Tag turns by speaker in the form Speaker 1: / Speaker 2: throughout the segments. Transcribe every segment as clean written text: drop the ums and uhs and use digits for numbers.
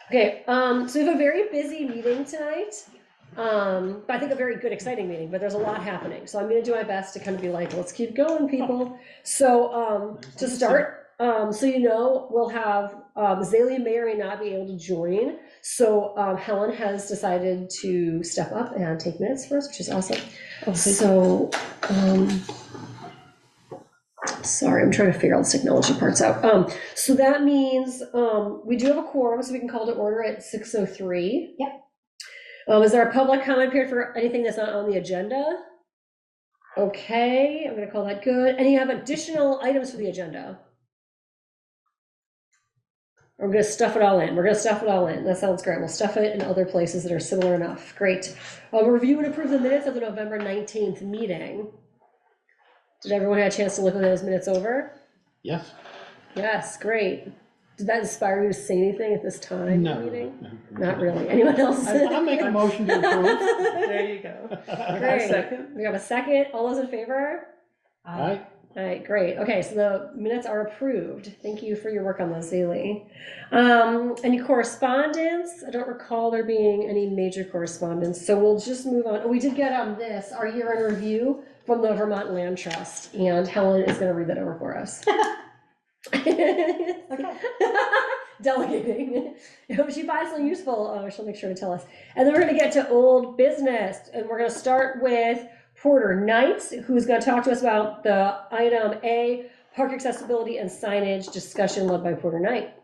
Speaker 1: Okay, so we have a very busy meeting tonight. But I think a very good, exciting meeting, but there's a lot happening. So I'm gonna do my best to kind of be like, let's keep going, people. So, to start, so you know, we'll have, Zalea may or may not be able to join. So, Helen has decided to step up and take minutes for us, which is awesome. So, sorry, I'm trying to figure all the technology parts out. So that means, we do have a quorum, so we can call to order at 6:03.
Speaker 2: Yep.
Speaker 1: Is there a public comment period for anything that's not on the agenda? Okay, I'm gonna call that good. Any have additional items for the agenda? We're gonna stuff it all in. We're gonna stuff it all in. That sounds great. We'll stuff it in other places that are similar enough. Great. Review and approve the minutes of the November 19th meeting. Did everyone have a chance to look at those minutes over?
Speaker 3: Yes.
Speaker 1: Yes, great. Did that inspire you to say anything at this time?
Speaker 3: No.
Speaker 1: Meeting? Not really. Anyone else?
Speaker 3: I'll make a motion to approve.
Speaker 1: There you go. Great.
Speaker 2: second.
Speaker 1: We have a second. All those in favor?
Speaker 3: Aye.
Speaker 1: All right, great. Okay, so the minutes are approved. Thank you for your work on those, Zaley. Any correspondence? I don't recall there being any major correspondence, so we'll just move on. Oh, we did get this, our year in review from the Vermont Land Trust, and Helen is gonna read that over for us. Delegating. If she finds something useful, she'll make sure to tell us. And then we're gonna get to old business, and we're gonna start with Porter Knight, who's gonna talk to us about the item A, park accessibility and signage discussion led by Porter Knight.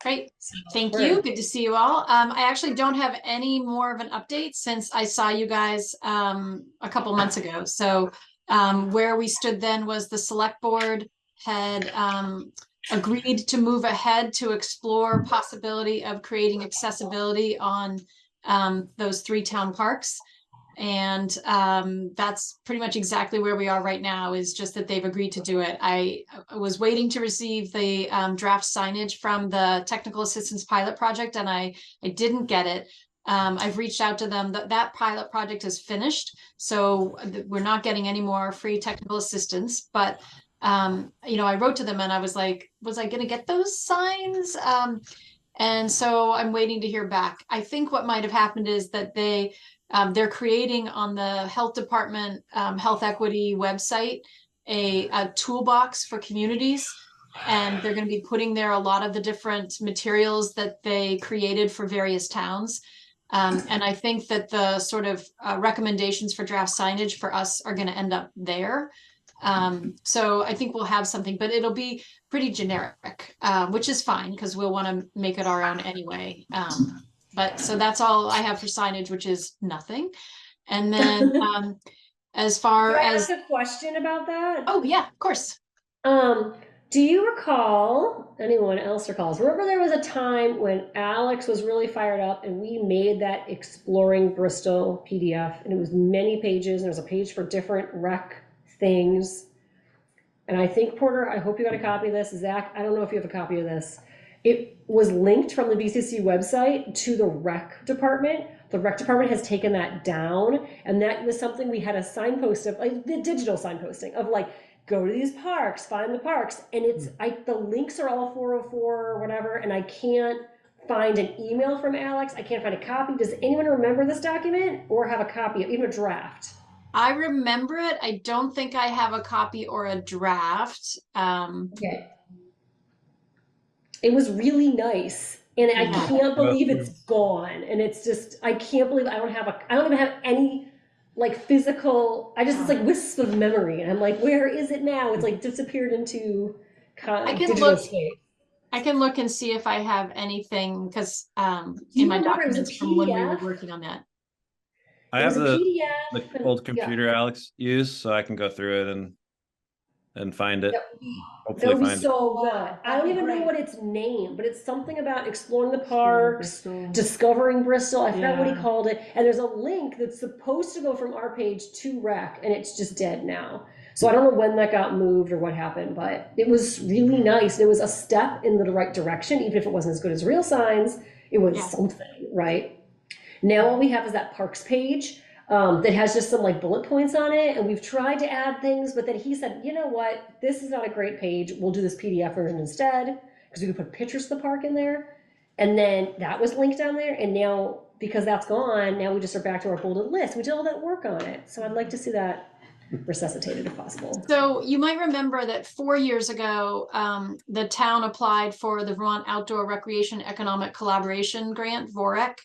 Speaker 4: Great, thank you. Good to see you all. I actually don't have any more of an update since I saw you guys a couple months ago. So where we stood then was the select board had agreed to move ahead to explore possibility of creating accessibility on those 3 town parks. And that's pretty much exactly where we are right now, is just that they've agreed to do it. I was waiting to receive the draft signage from the technical assistance pilot project, and I didn't get it. I've reached out to them. That pilot project is finished, so we're not getting any more free technical assistance. But you know, I wrote to them and I was like, was I going to get those signs? And so I'm waiting to hear back. I think what might have happened is that they're creating on the health department health equity website a toolbox for communities, and they're going to be putting there a lot of the different materials that they created for various towns. And I think that the sort of recommendations for draft signage for us are going to end up there. So I think we'll have something, but it'll be pretty generic, which is fine because we'll want to make it our own anyway. But so that's all I have for signage, which is nothing. And then as far
Speaker 1: Can I
Speaker 4: as
Speaker 1: ask a question about that?
Speaker 4: oh yeah, of course.
Speaker 1: Do you recall, anyone else recalls, remember there was a time when Alex was really fired up and we made that Exploring Bristol PDF, and it was many pages, and there was a page for different rec things. And I think, Porter, I hope you got a copy of this. Zach, I don't know if you have a copy of this. It was linked from the BCC website to the rec department. The rec department has taken that down, and that was something we had a signpost of, like the digital signposting of like, go to these parks, find the parks. And it's, the links are all 404 or whatever, and I can't find an email from Alex. I can't find a copy. Does anyone remember this document or have a copy, even a draft?
Speaker 4: I remember it. I don't think I have a copy or a draft.
Speaker 1: Okay. It was really nice, and I can't believe it's gone. And it's just, I can't believe I don't even have any like physical, it's like wisps of memory. And I'm like, where is it now? It's like disappeared into digital space.
Speaker 4: I can look and see if I have anything, because in my documents from when we were working on that.
Speaker 5: I have the old computer Alex used, so I can go through it and find it.
Speaker 1: That would be so good. I don't even know what it's named, but it's something about exploring the parks, discovering Bristol. I forgot what he called it. And there's a link that's supposed to go from our page to rec, and it's just dead now. So I don't know when that got moved or what happened, but it was really nice. It was a step in the right direction, even if it wasn't as good as real signs. It was something, right? Now all we have is that parks page that has just some like bullet points on it, and we've tried to add things, but then he said, you know what, this is not a great page, we'll do this PDF version instead, because we could put pictures of the park in there. And then that was linked down there, and now, because that's gone, now we just are back to our bolded list. We did all that work on it. So I'd like to see that resuscitated if possible.
Speaker 4: So you might remember that 4 years ago, the town applied for the Vermont Outdoor Recreation Economic Collaboration Grant, VOREC,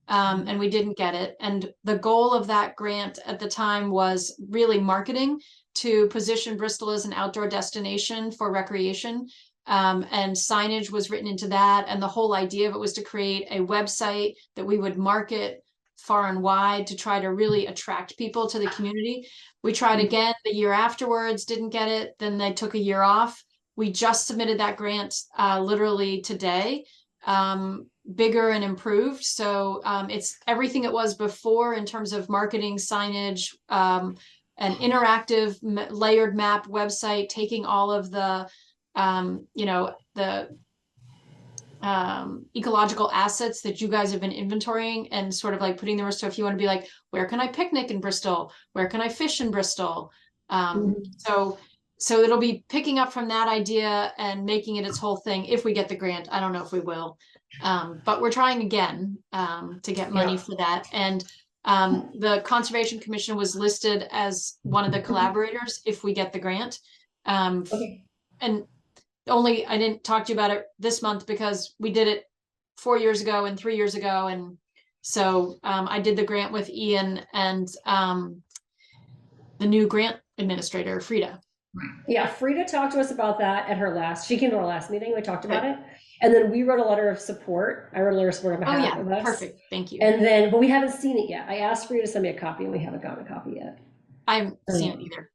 Speaker 4: and we didn't get it. And the goal of that grant at the time was really marketing to position Bristol as an outdoor destination for recreation. And signage was written into that. And the whole idea of it was to create a website that we would market far and wide to try to really attract people to the community. We tried again the year afterwards, didn't get it. Then they took a year off. We just submitted that grant literally today, bigger and improved. So it's everything it was before in terms of marketing, signage, an interactive layered map website, taking all of the the ecological assets that you guys have been inventorying and sort of like putting them. So if you want to be like, where can I picnic in Bristol? Where can I fish in Bristol? So it'll be picking up from that idea and making it its whole thing. If we get the grant, I don't know if we will, but we're trying again to get money for that. And the Conservation Commission was listed as one of the collaborators if we get the grant. And only I didn't talk to you about it this month because we did it 4 years ago and 3 years ago. And so I did the grant with Ian and the new grant administrator, Frida.
Speaker 1: Yeah, Frida talked to us about that at she came to our last meeting, we talked about it. And then we wrote a letter of support. I wrote a letter of support on behalf of us.
Speaker 4: Perfect, thank you.
Speaker 1: And then, but we haven't seen it yet. I asked Frida to send me a copy and we haven't gotten a copy yet.
Speaker 4: I haven't seen it either.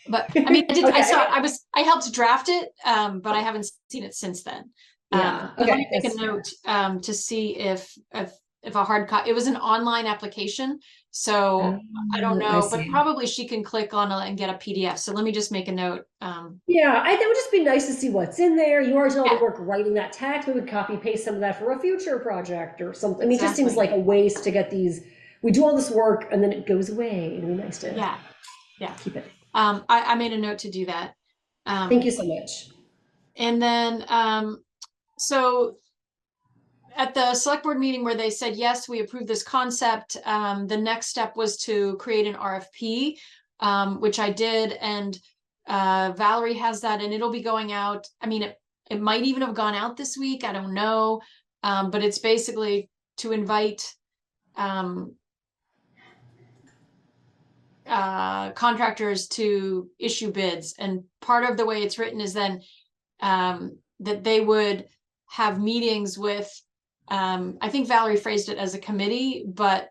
Speaker 4: But I mean, I helped draft it, but I haven't seen it since then. Let me make a note to see if a hard copy. It was an online application, so I don't know, but probably she can click on it and get a PDF. So let me just make a note.
Speaker 1: Yeah, it would just be nice to see what's in there. You already did all the work writing that text. We would copy paste some of that for a future project or something. I mean, it just seems like a waste to get these. We do all this work and then it goes away. It'd be nice to keep it.
Speaker 4: I made a note to do that.
Speaker 1: Thank you so much.
Speaker 4: And then, so at the select board meeting where they said, yes, we approve this concept, the next step was to create an RFP, which I did. And Valerie has that and it'll be going out. I mean, it might even have gone out this week. I don't know. But it's basically to invite contractors to issue bids. And part of the way it's written is then that they would have meetings with, I think Valerie phrased it as a committee, but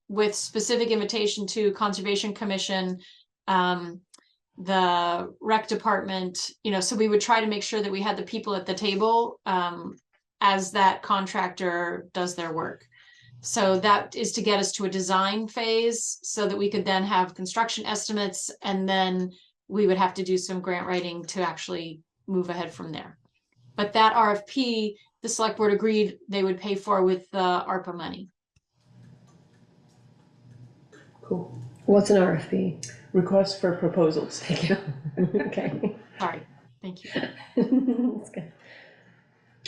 Speaker 4: with specific invitation to Conservation Commission, the rec department, so we would try to make sure that we had the people at the table as that contractor does their work. So that is to get us to a design phase so that we could then have construction estimates, and then we would have to do some grant writing to actually move ahead from there. But that RFP, the select board agreed they would pay for with the ARPA money.
Speaker 1: Cool. What's an RFP?
Speaker 2: Request for proposals.
Speaker 1: Thank you. Okay.
Speaker 4: Sorry. Thank you.
Speaker 1: That's good.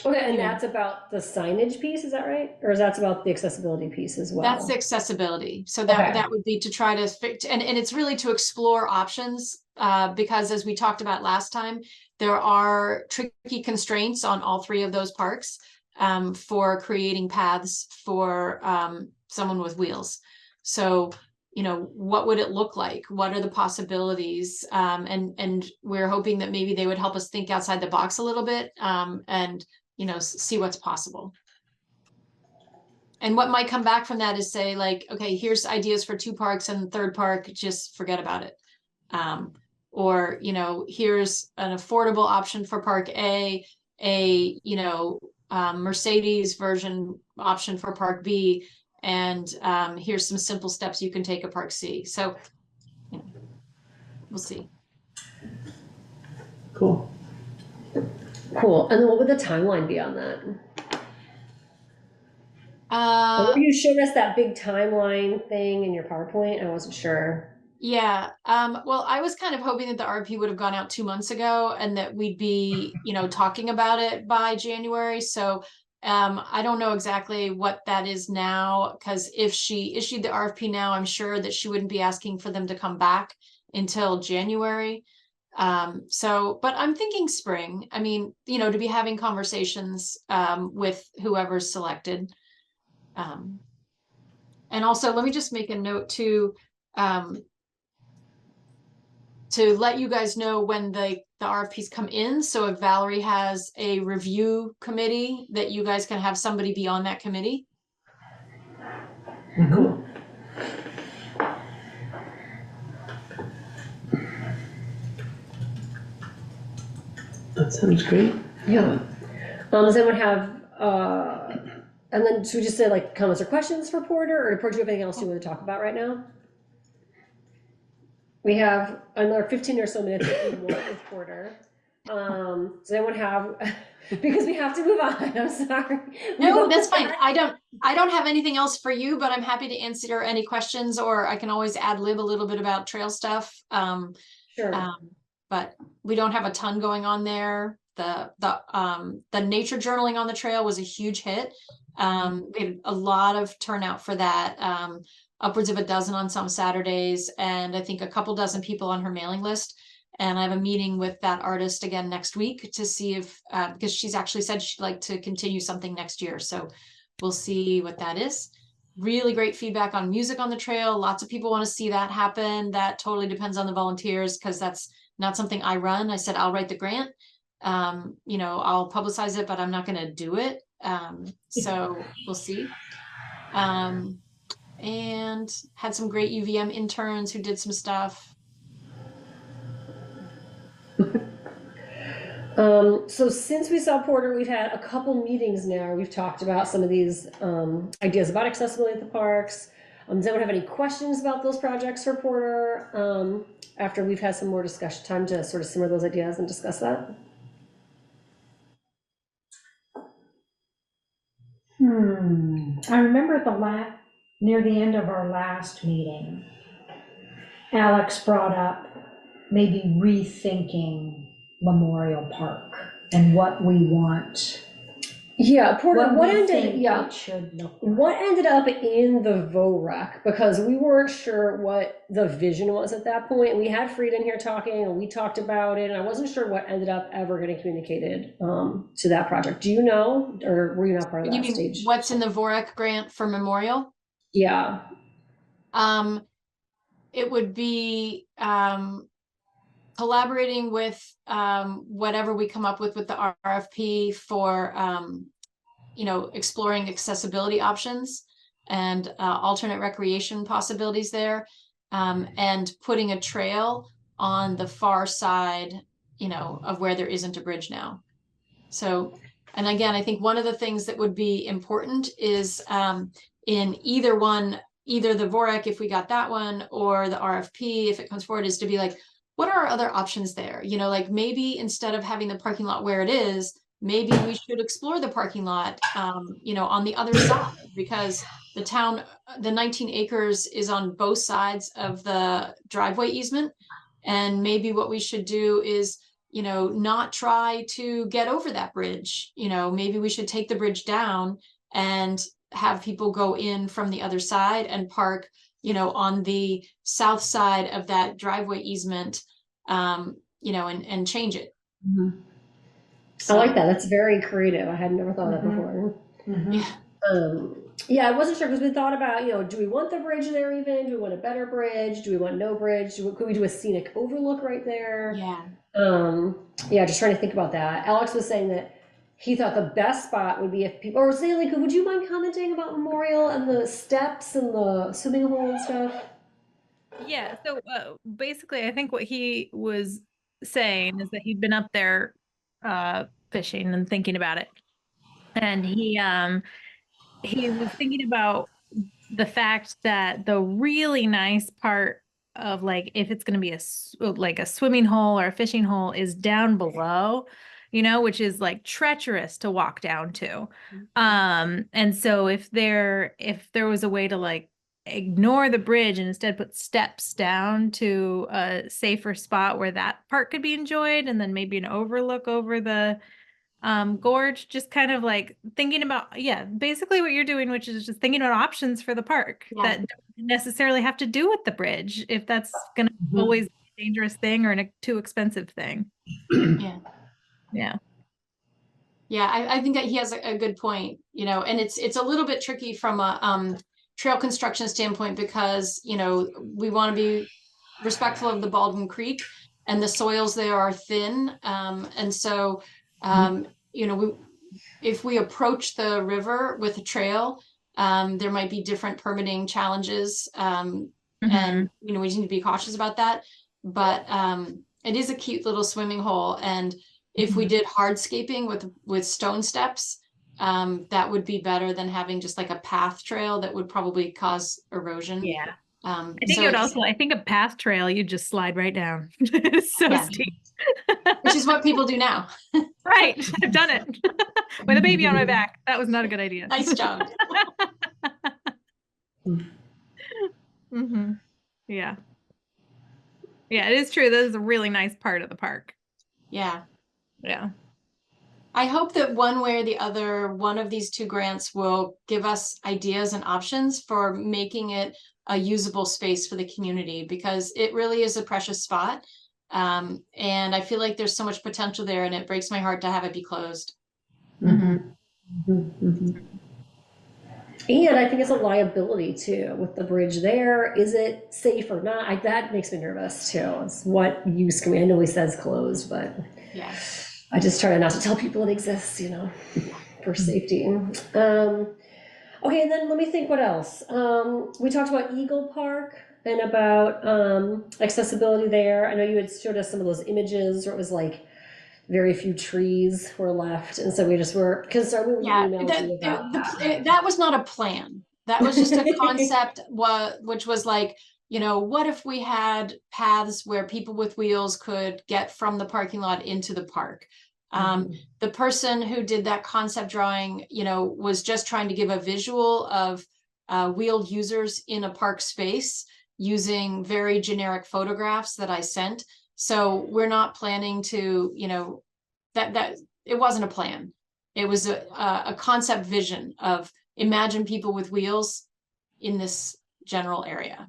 Speaker 1: Okay, and that's about the signage piece, is that right? Or is that about the accessibility piece as well?
Speaker 4: That's the accessibility. So that would be to try to fix, and it's really to explore options because as we talked about last time, there are tricky constraints on all three of those parks for creating paths for someone with wheels. So, what would it look like? What are the possibilities? And we're hoping that maybe they would help us think outside the box a little bit and see what's possible. And what might come back from that is say like, okay, here's ideas for 2 parks and the third park, just forget about it. Or, here's an affordable option for park A, Mercedes version option for park B, and here's some simple steps you can take at park C. So, we'll see.
Speaker 1: Cool. Cool. And then what would the timeline be on that? You showed us that big timeline thing in your PowerPoint. I wasn't sure.
Speaker 4: Yeah. Well, I was kind of hoping that the RFP would have gone out 2 months ago and that we'd be, talking about it by January. So I don't know exactly what that is now, because if she issued the RFP now, I'm sure that she wouldn't be asking for them to come back until January. But I'm thinking spring. I mean, to be having conversations with whoever's selected. And also, let me just make a note to let you guys know when the RFPs come in. So if Valerie has a review committee, that you guys can have somebody be on that committee.
Speaker 1: Cool.
Speaker 2: That sounds great.
Speaker 1: Yeah. Does anyone have, and then should we just say like comments or questions for Porter, or Porter, do you have anything else you want to talk about right now? We have another 15 or so minutes if you want with Porter. Does anyone have, because we have to move on, I'm sorry.
Speaker 4: No, that's fine. I don't have anything else for you, but I'm happy to answer any questions, or I can always ad lib a little bit about trail stuff.
Speaker 1: Sure.
Speaker 4: But we don't have a ton going on there. The nature journaling on the trail was a huge hit. We had a lot of turnout for that. Upwards of a dozen on some Saturdays, and I think a couple dozen people on her mailing list. And I have a meeting with that artist again next week to see if, because she's actually said she'd like to continue something next year. So we'll see what that is. Really great feedback on music on the trail. Lots of people want to see that happen. That totally depends on the volunteers, because that's not something I run. I said, I'll write the grant. I'll publicize it, but I'm not going to do it. So we'll see. And had some great UVM interns who did some stuff.
Speaker 1: So since we saw Porter, we've had a couple meetings now. We've talked about some of these ideas about accessibility at the parks. Does anyone have any questions about those projects for Porter? After we've had some more discussion time to sort of simmer those ideas and discuss that.
Speaker 6: I remember near the end of our last meeting, Alex brought up maybe rethinking Memorial Park and what we want.
Speaker 1: Yeah, Porter, what ended up in the VOREC, because we weren't sure what the vision was at that point. We had Frieda in here talking, and we talked about it, and I wasn't sure what ended up ever getting communicated to that project. Do you know, or were you not part of that stage?
Speaker 4: What's in the VOREC grant for Memorial?
Speaker 1: Yeah.
Speaker 4: It would be collaborating with whatever we come up with the RFP for exploring accessibility options and alternate recreation possibilities there, and putting a trail on the far side of where there isn't a bridge now. So, and again, I think one of the things that would be important is in either the VOREC, if we got that one, or the RFP, if it comes forward, is to be like, what are our other options there? Like maybe instead of having the parking lot where it is, maybe we should explore the parking lot, on the other side, because the town, the 19 acres is on both sides of the driveway easement. And maybe what we should do is, not try to get over that bridge. Maybe we should take the bridge down and have people go in from the other side and park, on the south side of that driveway easement, and change it.
Speaker 1: Mm-hmm. So, I like that. That's very creative. I had never thought of that before. Yeah, I wasn't sure, because we thought about, do we want the bridge there even? Do we want a better bridge? Do we want no bridge? Could we do a scenic overlook right there?
Speaker 4: Yeah.
Speaker 1: Just trying to think about that. Alex was saying that he thought the best spot would be if people, or say, like, would you mind commenting about Memorial and the steps and the swimming hole and stuff?
Speaker 7: Yeah, so basically, I think what he was saying is that he'd been up there fishing and thinking about it. And he was thinking about the fact that the really nice part of, like, if it's going to be like a swimming hole or a fishing hole, is down below, which is like treacherous to walk down to. And so if there was a way to like ignore the bridge and instead put steps down to a safer spot where that part could be enjoyed, and then maybe an overlook over the gorge, just kind of like thinking about, yeah, basically what you're doing, which is just thinking about options for the park
Speaker 4: Yeah.
Speaker 7: that don't necessarily have to do with the bridge, if that's going to
Speaker 2: Mhm.
Speaker 7: always be a dangerous thing or a too expensive thing.
Speaker 4: Yeah.
Speaker 7: Yeah.
Speaker 4: Yeah, I think that he has a good point, you know, and it's a little bit tricky from a trail construction standpoint because, you know, we want to be respectful of the Baldwin Creek and the soils there are thin. And so, you know, if we approach the river with a trail, there might be different permitting challenges. And, you know, we need to be cautious about that. But it is a cute little swimming hole. And if we did hardscaping with stone steps, that would be better than having just like a path trail that would probably cause erosion.
Speaker 7: Yeah.
Speaker 4: I
Speaker 7: I think it would also, I think a path trail, you just slide right down. It's so
Speaker 4: Yeah.
Speaker 7: steep.
Speaker 4: Which is what people do now.
Speaker 7: Right. I've done it with a baby on my back. That was not a good idea.
Speaker 4: Nice job.
Speaker 7: Hmm. Yeah. Yeah, it is true. That is a really nice part of the park.
Speaker 4: Yeah.
Speaker 7: Yeah.
Speaker 4: I hope that one way or the other, one of these two grants will give us ideas and options for making it a usable space for the community because it really is a precious spot. And I feel like there's so much potential there and it breaks my heart to have it be closed.
Speaker 1: And I think it's a liability too with the bridge there. Is it safe or not? That makes me nervous too. It's what use can we? I know he says closed, but
Speaker 4: Yeah.
Speaker 1: I just try not to tell people it exists, you know, for safety. Okay, and then let me think what else. We talked about Eagle Park and about accessibility there. I know you had showed us some of those images where it was like very few trees were left, and so we just were concerned. We
Speaker 4: Yeah,
Speaker 1: emailed you about that.
Speaker 4: that was not a plan. That was just a concept, which was like, you know, what if we had paths where people with wheels could get from the parking lot into the park? The person who did that concept drawing, you know, was just trying to give a visual of wheeled users in a park space using very generic photographs that I sent. So we're not planning to, you know, that it wasn't a plan. It was a concept vision of imagine people with wheels in this general area.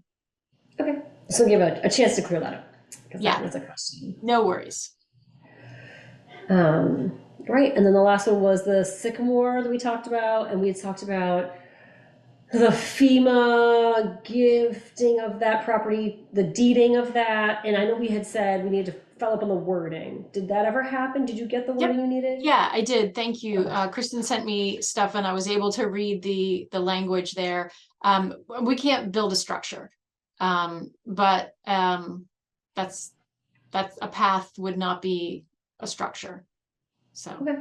Speaker 1: Okay, so give a chance to clear that up because
Speaker 4: Yeah.
Speaker 1: that was a question.
Speaker 4: No worries.
Speaker 1: Right, and then the last one was the sycamore that we talked about, and we had talked about the FEMA gifting of that property, the deeding of that, and I know we had said we needed to follow up on the wording. Did that ever happen? Did you get the wording you needed?
Speaker 4: Yeah, I did. Thank you. Kristen sent me stuff and I was able to read the language there. We can't build a structure. But that's a path would not be a structure. So
Speaker 1: Okay.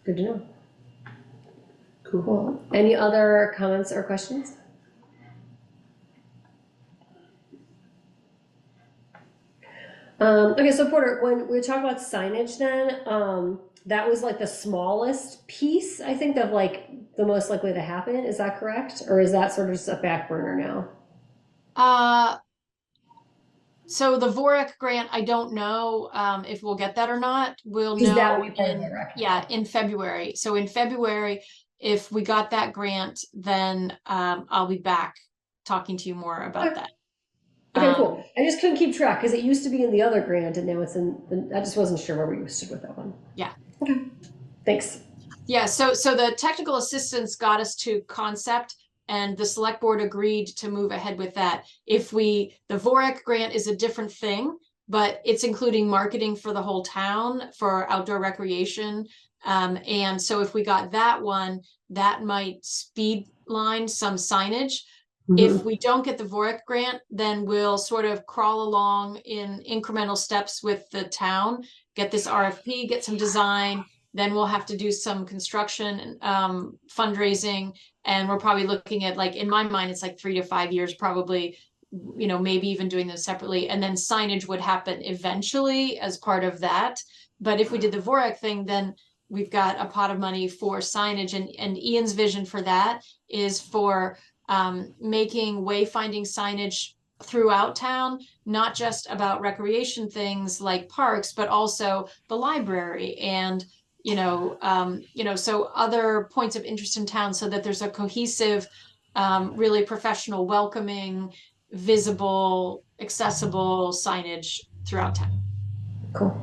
Speaker 1: Good to know. Cool. Any other comments or questions? Okay, so Porter, when we talk about signage then, that was like the smallest piece, I think, of like the most likely to happen. Is that correct? Or is that sort of just a back burner now?
Speaker 4: So the VOREC grant, I don't know if we'll get that or not. We'll
Speaker 1: Is that
Speaker 4: know in February. So in February, if we got that grant, then I'll be back talking to you more about that.
Speaker 1: Okay, cool. I just couldn't keep track because it used to be in the other grant and now it's I just wasn't sure where we stood with that one.
Speaker 4: Yeah.
Speaker 1: Okay. Thanks.
Speaker 4: Yeah, so the technical assistance got us to concept and the select board agreed to move ahead with that. The VOREC grant is a different thing, but it's including marketing for the whole town for outdoor recreation. And so if we got that one, that might speed line some signage. If we don't get the VOREC grant, then we'll sort of crawl along in incremental steps with the town, get this RFP, get some design, then we'll have to do some construction and fundraising. And we're probably looking at, like, in my mind, it's like 3 to 5 years, probably, you know, maybe even doing them separately. And then signage would happen eventually as part of that. But if we did the VOREC thing, then we've got a pot of money for signage. And Ian's vision for that is for making wayfinding signage throughout town, not just about recreation things like parks, but also the library and so other points of interest in town so that there's a cohesive, really professional, welcoming, visible, accessible signage throughout town.
Speaker 1: Cool.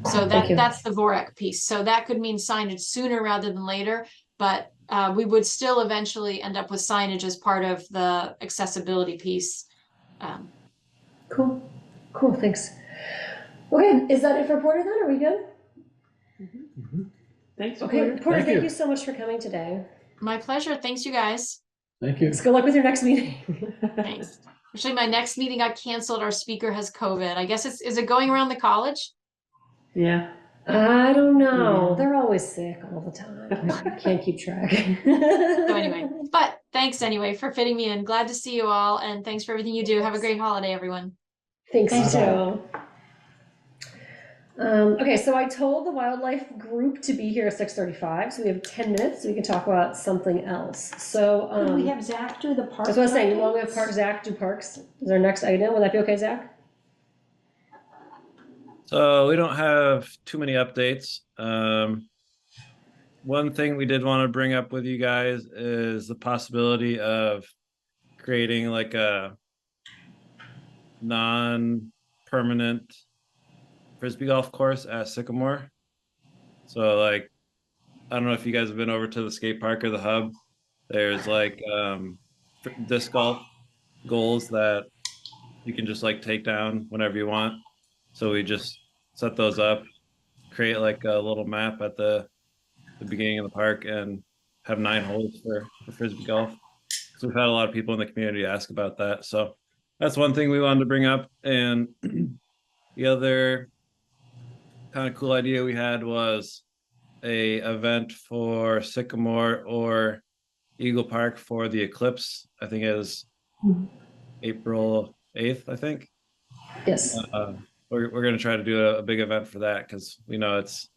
Speaker 4: So
Speaker 1: Thank you.
Speaker 4: that's the VORAC piece. So that could mean signage sooner rather than later, but we would still eventually end up with signage as part of the accessibility piece.
Speaker 1: Cool. Cool. Thanks. Okay. Is that it for Porter then? Are we good?
Speaker 2: Thanks.
Speaker 1: Okay.
Speaker 2: Porter.
Speaker 1: Porter, thank
Speaker 3: you.
Speaker 1: you so much for coming today.
Speaker 4: My pleasure. Thanks, you guys.
Speaker 3: Thank you.
Speaker 1: Good luck with your next meeting.
Speaker 4: Thanks. Actually, my next meeting got canceled. Our speaker has COVID. I guess is it going around the college?
Speaker 2: Yeah.
Speaker 1: I don't know.
Speaker 2: Yeah.
Speaker 1: They're always sick all the time. Can't keep track.
Speaker 4: So anyway, but thanks anyway for fitting me in. Glad to see you all, and thanks for everything you do. Have a great holiday, everyone.
Speaker 1: Thanks,
Speaker 6: Thanks,
Speaker 1: too. Okay, so I told the wildlife group to be here at 6:35, so we have 10 minutes, so we can talk about something else. So,
Speaker 6: Could we have Zach do the park?
Speaker 1: that's what I was saying, you want to have
Speaker 6: updates?
Speaker 1: Zach do parks? Is our next item, would that be okay, Zach?
Speaker 5: So we don't have too many updates. One thing we did want to bring up with you guys is the possibility of creating like a non-permanent Frisbee golf course at Sycamore. So like, I don't know if you guys have been over to the skate park or the hub. There's like disc golf goals that you can just like take down whenever you want. So we just set those up, create like a little map at the beginning of the park, and have 9 holes for Frisbee golf. So we've had a lot of people in the community ask about that. So that's one thing we wanted to bring up. And the other kind of cool idea we had was a event for Sycamore or Eagle Park for the eclipse. I think it is April 8th, I think.
Speaker 1: Yes.
Speaker 5: We're going to try to do a big event for that because we know it's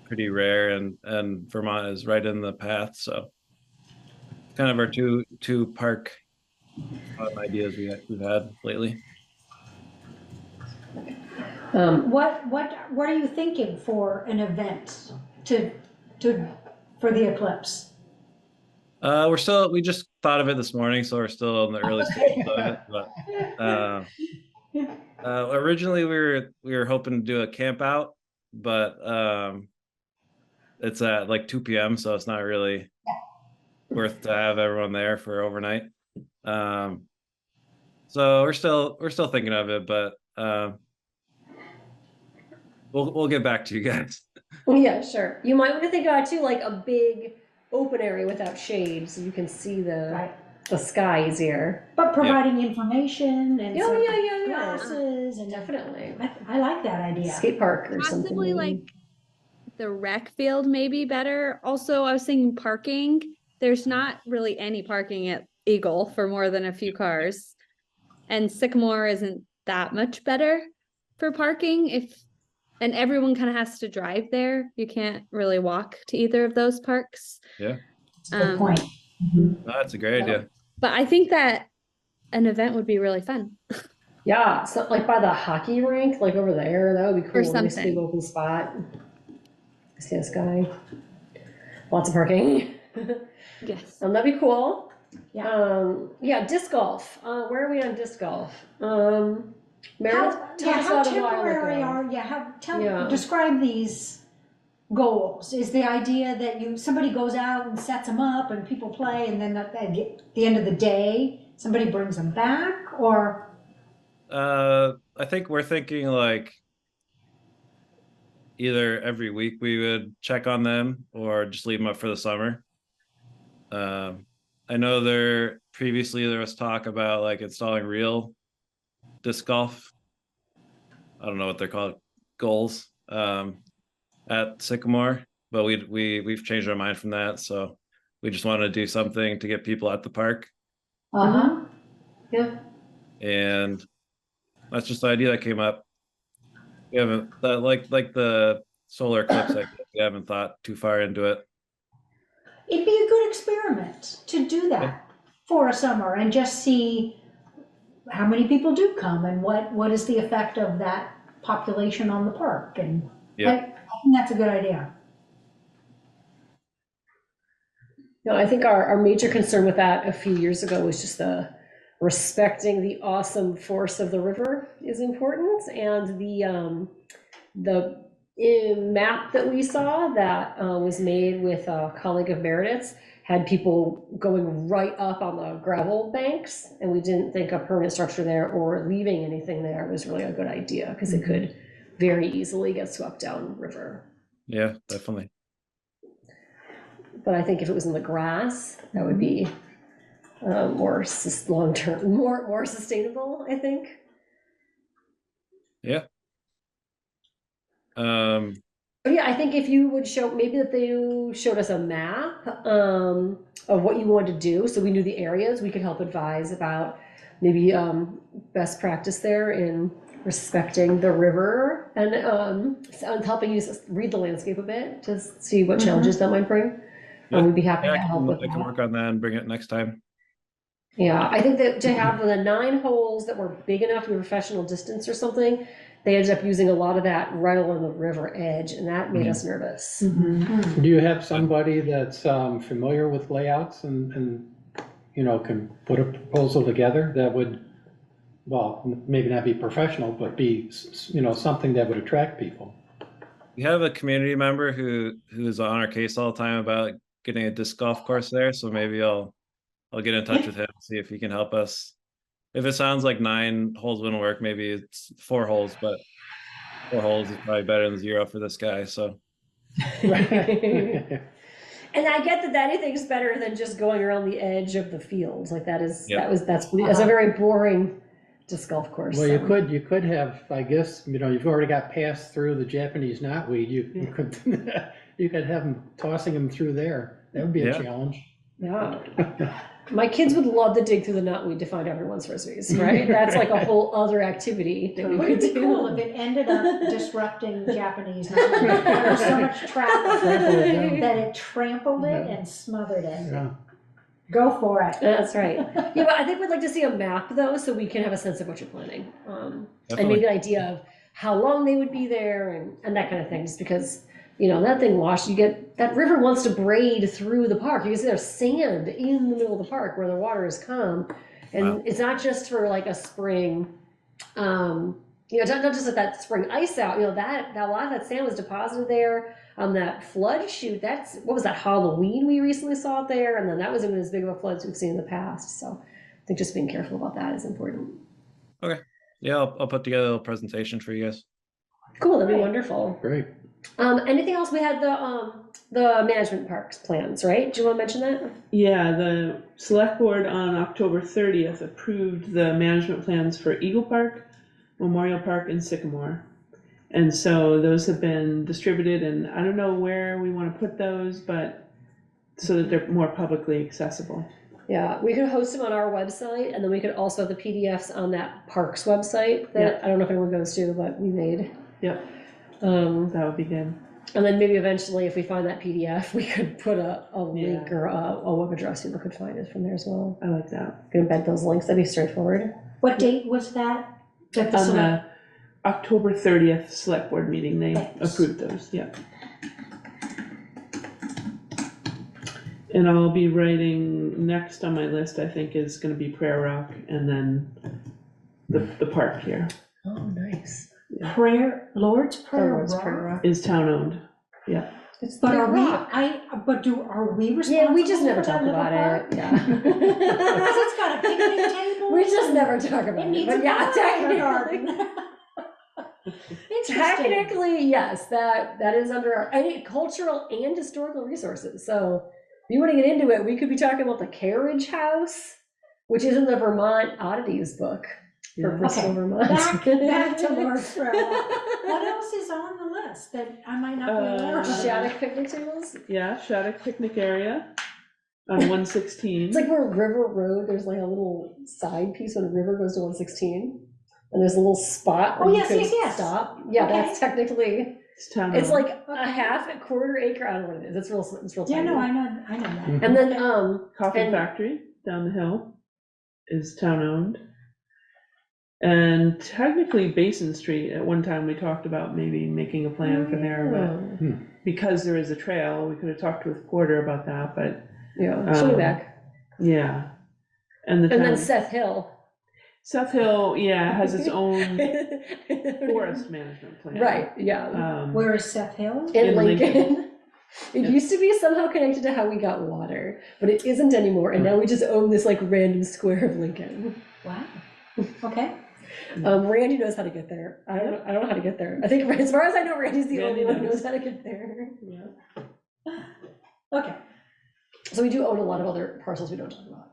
Speaker 5: pretty rare, and Vermont is right in the path. So kind of our two park ideas we've had lately.
Speaker 6: What are you thinking for an event for the eclipse?
Speaker 5: We just thought of it this morning, so we're still in the early stages of it. But originally we were hoping to do a camp out, but it's at like 2 p.m., so it's not really worth to have everyone there for overnight. So we're still thinking of it, but we'll get back to you guys.
Speaker 1: Yeah, sure. You might want to think about too, like a big open area without shade, so you can see the sky easier.
Speaker 6: But providing information and
Speaker 1: Oh,
Speaker 6: some
Speaker 1: yeah.
Speaker 6: glasses and
Speaker 1: Definitely.
Speaker 6: I like that idea.
Speaker 1: Skate park or
Speaker 8: Possibly
Speaker 1: something.
Speaker 8: like the rec field may be better. Also, I was thinking parking. There's not really any parking at Eagle for more than a few cars. And Sycamore isn't that much better for parking and everyone kind of has to drive there. You can't really walk to either of those parks.
Speaker 5: Yeah.
Speaker 6: Good point.
Speaker 5: That's a great idea.
Speaker 8: But I think that an event would be really fun.
Speaker 1: Yeah, so like by the hockey rink, like over there, that would be cool.
Speaker 8: Or
Speaker 1: Nice
Speaker 8: something.
Speaker 1: big open spot. See the sky. Lots of parking.
Speaker 8: Yes.
Speaker 1: That'd be cool.
Speaker 6: Yeah.
Speaker 1: Disc golf. Where are we on disc golf? Meredith,
Speaker 6: How temporary describe these goals. Is the idea that somebody goes out and sets them up and people play and then at the end of the day, somebody brings them back, or?
Speaker 5: I think we're thinking like either every week we would check on them or just leave them up for the summer. I know previously there was talk about like installing real disc golf. I don't know what they're called, goals, at Sycamore, but we've changed our mind from that. So we just wanted to do something to get people at the park.
Speaker 1: Yeah.
Speaker 5: And that's just the idea that came up. We haven't like the solar eclipse idea, we haven't thought too far into it.
Speaker 6: It'd be a good experiment to do that for a summer and just see how many people do come and what is the effect of that population on the park. And I That's a good idea.
Speaker 1: No, I think our major concern with that a few years ago was just the respecting the awesome force of the river is important, and the map that we saw that was made with a colleague of Meredith's had people going right up on the gravel banks, and we didn't think a permanent structure there or leaving anything there was really a good idea because it could very easily get swept down river.
Speaker 5: Yeah, definitely.
Speaker 1: But I think if it was in the grass, that would be more long-term, more sustainable, I think.
Speaker 5: Yeah.
Speaker 1: But yeah, I think if you would show, maybe that they showed us a map of what you wanted to do, so we knew the areas, we could help advise about maybe best practice there in respecting the river and helping you read the landscape a bit to see what challenges that might bring.
Speaker 5: Yeah.
Speaker 1: We'd be happy
Speaker 5: Yeah,
Speaker 1: to help with
Speaker 5: I can
Speaker 1: that.
Speaker 5: work on that and bring it next time.
Speaker 1: Yeah, I think that to have the 9 holes that were big enough to be professional distance or something, they ended up using a lot of that right along the river edge, and that made us nervous.
Speaker 3: Do you have somebody that's familiar with layouts and, you know, can put a proposal together that would, well, maybe not be professional, but be, you know, something that would attract people?
Speaker 5: We have a community member who's on our case all the time about getting a disc golf course there, so maybe I'll get in touch with him, see if he can help us. If it sounds like 9 holes wouldn't work, maybe it's 4 holes, but 4 holes is probably better than 0 for this guy, so.
Speaker 1: And I get that anything's better than just going around the edge of the field. Like that's
Speaker 6: Uh-huh.
Speaker 1: a very boring disc golf course.
Speaker 3: Well, you could have, I guess, you know, you've already got passed through the Japanese knotweed, you could, you could have them tossing them through there. That would be a challenge.
Speaker 1: Yeah. My kids would love to dig through the knotweed to find everyone's frisbees, right? That's like a whole other activity that we
Speaker 6: Wouldn't
Speaker 1: could
Speaker 6: it be
Speaker 1: do.
Speaker 6: cool if it ended up disrupting Japanese knotweed? There was so much traffic
Speaker 3: Trample it down.
Speaker 6: that it trampled it
Speaker 3: Yeah.
Speaker 6: and smothered it.
Speaker 3: Yeah.
Speaker 6: Go for it.
Speaker 1: That's right. Yeah, but I think we'd like to see a map though, so we can have a sense of what you're planning. And
Speaker 5: Definitely.
Speaker 1: maybe an idea of how long they would be there and that kind of thing, just because, you know, that thing washed, that river wants to braid through the park. You can see there's sand in the middle of the park where the water has come. And
Speaker 5: Wow.
Speaker 1: it's not just for like a spring, you know, not just that spring ice out, you know, that a lot of that sand was deposited there on that flood chute. What was that, Halloween we recently saw it there? And then that wasn't as big of a flood as we've seen in the past. So I think just being careful about that is important.
Speaker 5: Okay. Yeah, I'll put together a little presentation for you guys.
Speaker 1: Cool, that'd be wonderful.
Speaker 3: Great.
Speaker 1: Anything else? We had the management parks plans, right? Do you want to mention that?
Speaker 2: Yeah, the select board on October 30th approved the management plans for Eagle Park, Memorial Park, and Sycamore. And so those have been distributed, and I don't know where we want to put those, but so that they're more publicly accessible.
Speaker 1: Yeah, we could host them on our website, and then we could also have the PDFs on that parks website that I don't know if anyone goes to, but we made.
Speaker 2: Yep, that would be good.
Speaker 1: And then maybe eventually, if we find that PDF, we could put a link or a web address people could find it from there as well.
Speaker 2: I like that.
Speaker 1: We can embed those links. That'd be straightforward.
Speaker 6: What date was that? That the
Speaker 2: On
Speaker 6: select-
Speaker 2: the October 30th select board meeting, they approved those, yeah. And I'll be writing, next on my list, I think, is gonna be Prayer Rock, and then the park here
Speaker 1: Oh, nice.
Speaker 6: Lord's Prayer
Speaker 1: Lord's
Speaker 6: Rock?
Speaker 1: Prayer Rock.
Speaker 2: is town-owned, yeah.
Speaker 1: It's
Speaker 6: But
Speaker 1: their
Speaker 6: are we,
Speaker 1: rock.
Speaker 6: are we responsible?
Speaker 1: Yeah, we just never
Speaker 6: for that
Speaker 1: talk
Speaker 6: little
Speaker 1: about
Speaker 6: park?
Speaker 1: it. Yeah.
Speaker 6: Because it's got a picnic table.
Speaker 1: We just never talk about
Speaker 6: It
Speaker 1: it.
Speaker 6: needs
Speaker 1: But
Speaker 6: a
Speaker 1: yeah,
Speaker 6: technically.
Speaker 1: technically,
Speaker 6: Interesting.
Speaker 1: technically, yes, that is under our cultural and historical resources. So if you want to get into it, we could be talking about the Carriage House, which is in the Vermont Oddities book for
Speaker 2: Yeah.
Speaker 1: Bristol,
Speaker 6: Okay,
Speaker 1: Vermont.
Speaker 6: back to Lord's Prayer Rock. What else is on the list that I might not be aware of?
Speaker 1: Shattuck picnic tables.
Speaker 2: Yeah, Shattuck picnic area on 116.
Speaker 1: It's like where River Road, there's like a little side piece when the river goes to 116. And there's a little spot where
Speaker 6: Oh,
Speaker 1: you
Speaker 6: yes,
Speaker 1: can
Speaker 6: yes, yes.
Speaker 1: stop. Yeah,
Speaker 6: Okay.
Speaker 1: that's technically,
Speaker 2: It's town-owned.
Speaker 1: it's like a quarter acre, I don't know what it is. It's real
Speaker 6: Yeah,
Speaker 1: tiny.
Speaker 6: no, I know that.
Speaker 1: And then,
Speaker 2: Coffee
Speaker 1: and-
Speaker 2: Factory down the hill is town-owned. And technically Basin Street, at one time we talked about maybe making a plan for there, but because there is a trail, we could have talked with Porter about that, but.
Speaker 1: Yeah, she'll be back.
Speaker 2: Yeah. And the
Speaker 1: And
Speaker 2: town,
Speaker 1: then Seth Hill.
Speaker 2: Seth Hill, yeah, has its own forest management plan.
Speaker 1: Right, yeah.
Speaker 6: Where is Seth Hill?
Speaker 1: In
Speaker 2: Lincoln.
Speaker 1: Lincoln. It used to be somehow connected to how we got water, but it isn't anymore. And now we just own this like random square of Lincoln.
Speaker 6: Wow. Okay.
Speaker 1: Randy knows how to get there. I don't know how to get there. I think as far as I know, Randy's the only one who knows how to get there.
Speaker 2: Yeah.
Speaker 6: Okay.
Speaker 1: So we do own a lot of other parcels we don't talk about.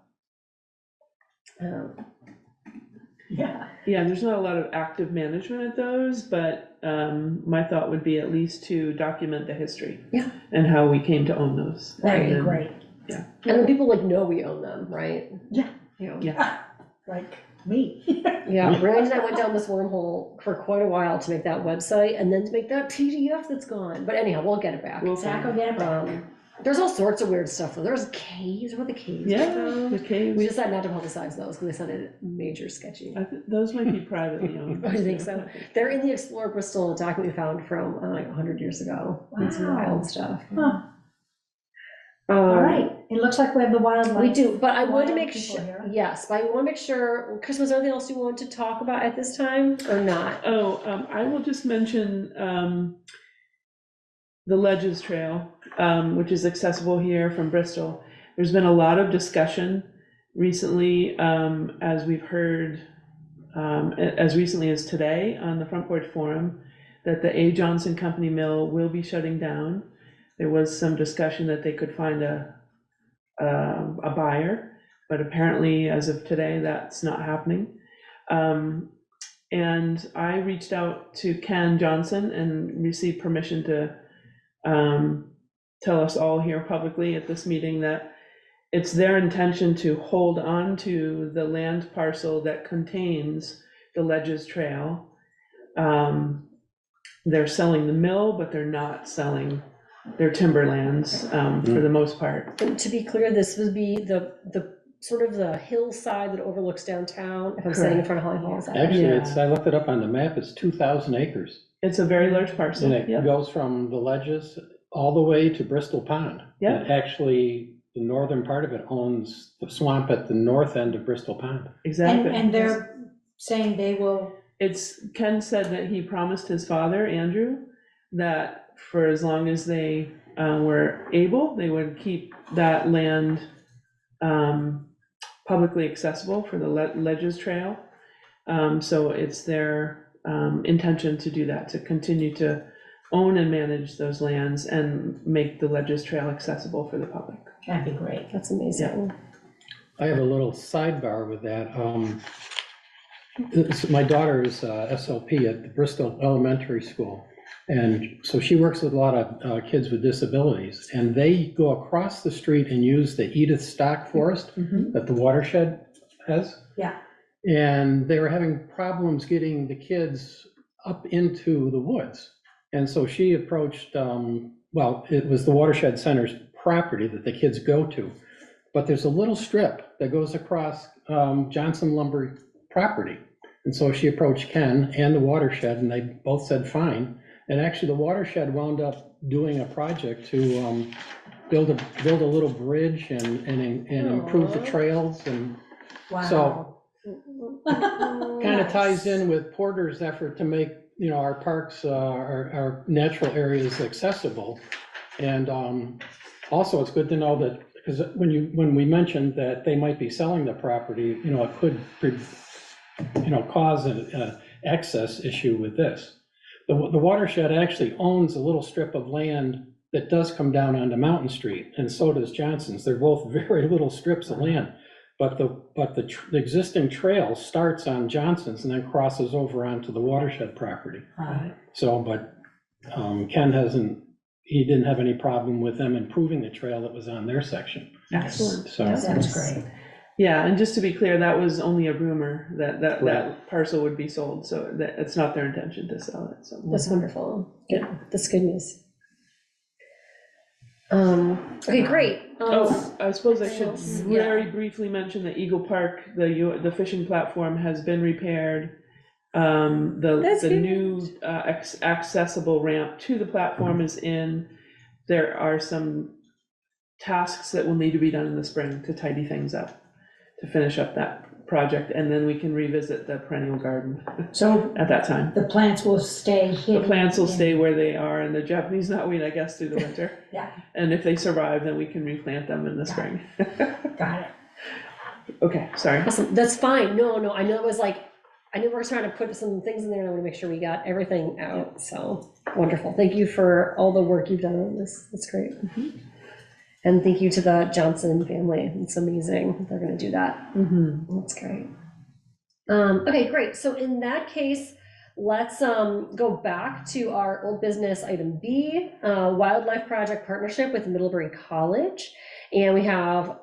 Speaker 6: Yeah.
Speaker 2: Yeah, there's not a lot of active management at those, but my thought would be at least to document the history.
Speaker 1: Yeah.
Speaker 2: And how we came to own those.
Speaker 6: That'd be
Speaker 2: And then-
Speaker 6: great.
Speaker 2: Yeah.
Speaker 1: And then people like know we own them, right?
Speaker 6: Yeah.
Speaker 1: You know.
Speaker 2: Yeah.
Speaker 6: Like me.
Speaker 1: Yeah, Randy and I went down this wormhole for quite a while to make that website and then to make that PDF that's gone. But anyhow, we'll get it back.
Speaker 2: We'll
Speaker 6: Zach will get it back.
Speaker 1: There's all sorts of weird stuff. There's caves. What are the caves? we
Speaker 2: Yeah,
Speaker 1: found?
Speaker 2: the caves.
Speaker 1: We decided not to publicize those because they sounded major sketchy.
Speaker 2: Those might be privately owned.
Speaker 1: Oh, you think so? They're in the Explore Bristol document we found from like 100 years ago. It's some
Speaker 6: Wow.
Speaker 1: wild stuff.
Speaker 6: Huh. All right. It looks like we have the wildlife.
Speaker 1: We do, but I wanted to
Speaker 6: wild
Speaker 1: make
Speaker 6: people
Speaker 1: sure,
Speaker 6: here.
Speaker 1: yes, but I want to make sure, Chris, was there anything else you wanted to talk about at this time or not?
Speaker 2: I will just mention the Ledges Trail, which is accessible here from Bristol. There's been a lot of discussion recently, as we've heard, as recently as today on the Front Porch Forum, that the A. Johnson Company Mill will be shutting down. There was some discussion that they could find a buyer, but apparently as of today, that's not happening. And I reached out to Ken Johnson and received permission to tell us all here publicly at this meeting that it's their intention to hold on to the land parcel that contains the Ledges Trail. They're selling the mill, but they're not selling their timberlands for the most part.
Speaker 1: And to be clear, this would be the sort of the hillside that overlooks downtown, if I'm saying in front of Holly Hall. Is that right?
Speaker 3: Actually,
Speaker 2: Yeah.
Speaker 3: I looked it up on the map, it's 2,000 acres.
Speaker 2: It's a very large parcel.
Speaker 3: And it
Speaker 2: Yep.
Speaker 3: goes from the Ledges all the way to Bristol Pond.
Speaker 2: Yeah.
Speaker 3: And actually, the northern part of it owns the swamp at the north end of Bristol Pond.
Speaker 2: Exactly.
Speaker 6: And they're saying they will,
Speaker 2: Ken said that he promised his father, Andrew, that for as long as they were able, they would keep that land publicly accessible for the Ledges Trail. So it's their intention to do that, to continue to own and manage those lands and make the Ledges Trail accessible for the public.
Speaker 6: that'd be great.
Speaker 1: That's amazing.
Speaker 3: I have a little sidebar with that. My daughter is SLP at the Bristol Elementary School. And so she works with a lot of kids with disabilities, and they go across the street and use the Edith Stock Forest that the watershed has.
Speaker 6: Yeah.
Speaker 3: And they were having problems getting the kids up into the woods. And so she approached, well, it was the Watershed Center's property that the kids go to. But there's a little strip that goes across Johnson Lumber property. And so she approached Ken and the watershed, and they both said fine. And actually, the watershed wound up doing a project to build a little bridge and improve the trails. And so kind of ties in with Porter's effort to make, you know, our parks, our natural areas accessible. And also, it's good to know that, because when we mentioned that they might be selling the property, you know, it could, you know, cause an excess issue with this. The watershed actually owns a little strip of land that does come down onto Mountain Street, and so does Johnson's. They're both very little strips of land. But the existing trail starts on Johnson's and then crosses over onto the watershed property. So, but Ken he didn't have any problem with them improving the trail that was on their section.
Speaker 2: Excellent.
Speaker 3: So
Speaker 6: That's great.
Speaker 2: Yeah, and just to be clear, that was only a rumor that parcel would be sold, so that it's not their intention to sell it, so.
Speaker 1: That's wonderful. Yeah, that's good news. Okay, great.
Speaker 2: Oh, I suppose I should
Speaker 1: Yeah.
Speaker 2: very briefly mention that Eagle Park, the fishing platform has been repaired.
Speaker 1: That's
Speaker 2: The
Speaker 1: good.
Speaker 2: new accessible ramp to the platform is in. There are some tasks that will need to be done in the spring to tidy things up, to finish up that project, and then we can revisit the perennial garden
Speaker 6: So
Speaker 2: at that time.
Speaker 6: the plants will stay hidden.
Speaker 2: The plants will stay where they are, and the Japanese knotweed, I guess, through the winter.
Speaker 6: Yeah,
Speaker 2: And if they survive, then we can replant them in the spring.
Speaker 6: got it.
Speaker 2: Okay, sorry.
Speaker 1: Awesome. That's fine. No, I know it was like, I knew we were trying to put some things in there and I want to make sure we got everything out. So wonderful. Thank you for all the work you've done on this. That's great. And thank you to the Johnson family. It's amazing. They're going to do that. That's great. Okay, great. So in that case, let's go back to our old business item B, Wildlife Project Partnership with Middlebury College. And we have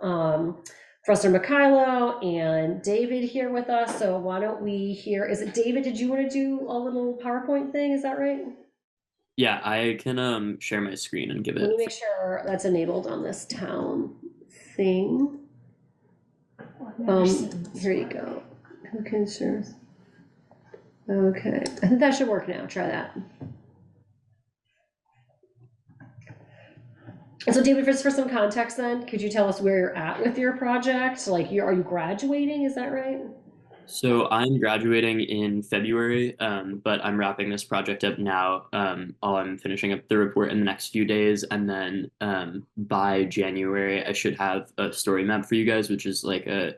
Speaker 1: Professor Mikhailo and David here with us. So why don't we hear, is it David, did you want to do a little PowerPoint thing? Is that right?
Speaker 9: Yeah, I can share my screen and give
Speaker 1: Let me
Speaker 9: it.
Speaker 1: make sure that's enabled on this town thing. Here you go. Who can share? Okay, I think that should work now. Try that. And so David, just for some context then, could you tell us where you're at with your project? Like, are you graduating, is that right?
Speaker 9: So I'm graduating in February, but I'm wrapping this project up now. I'm finishing up the report in the next few days, and then by January I should have a story map for you guys, which is like a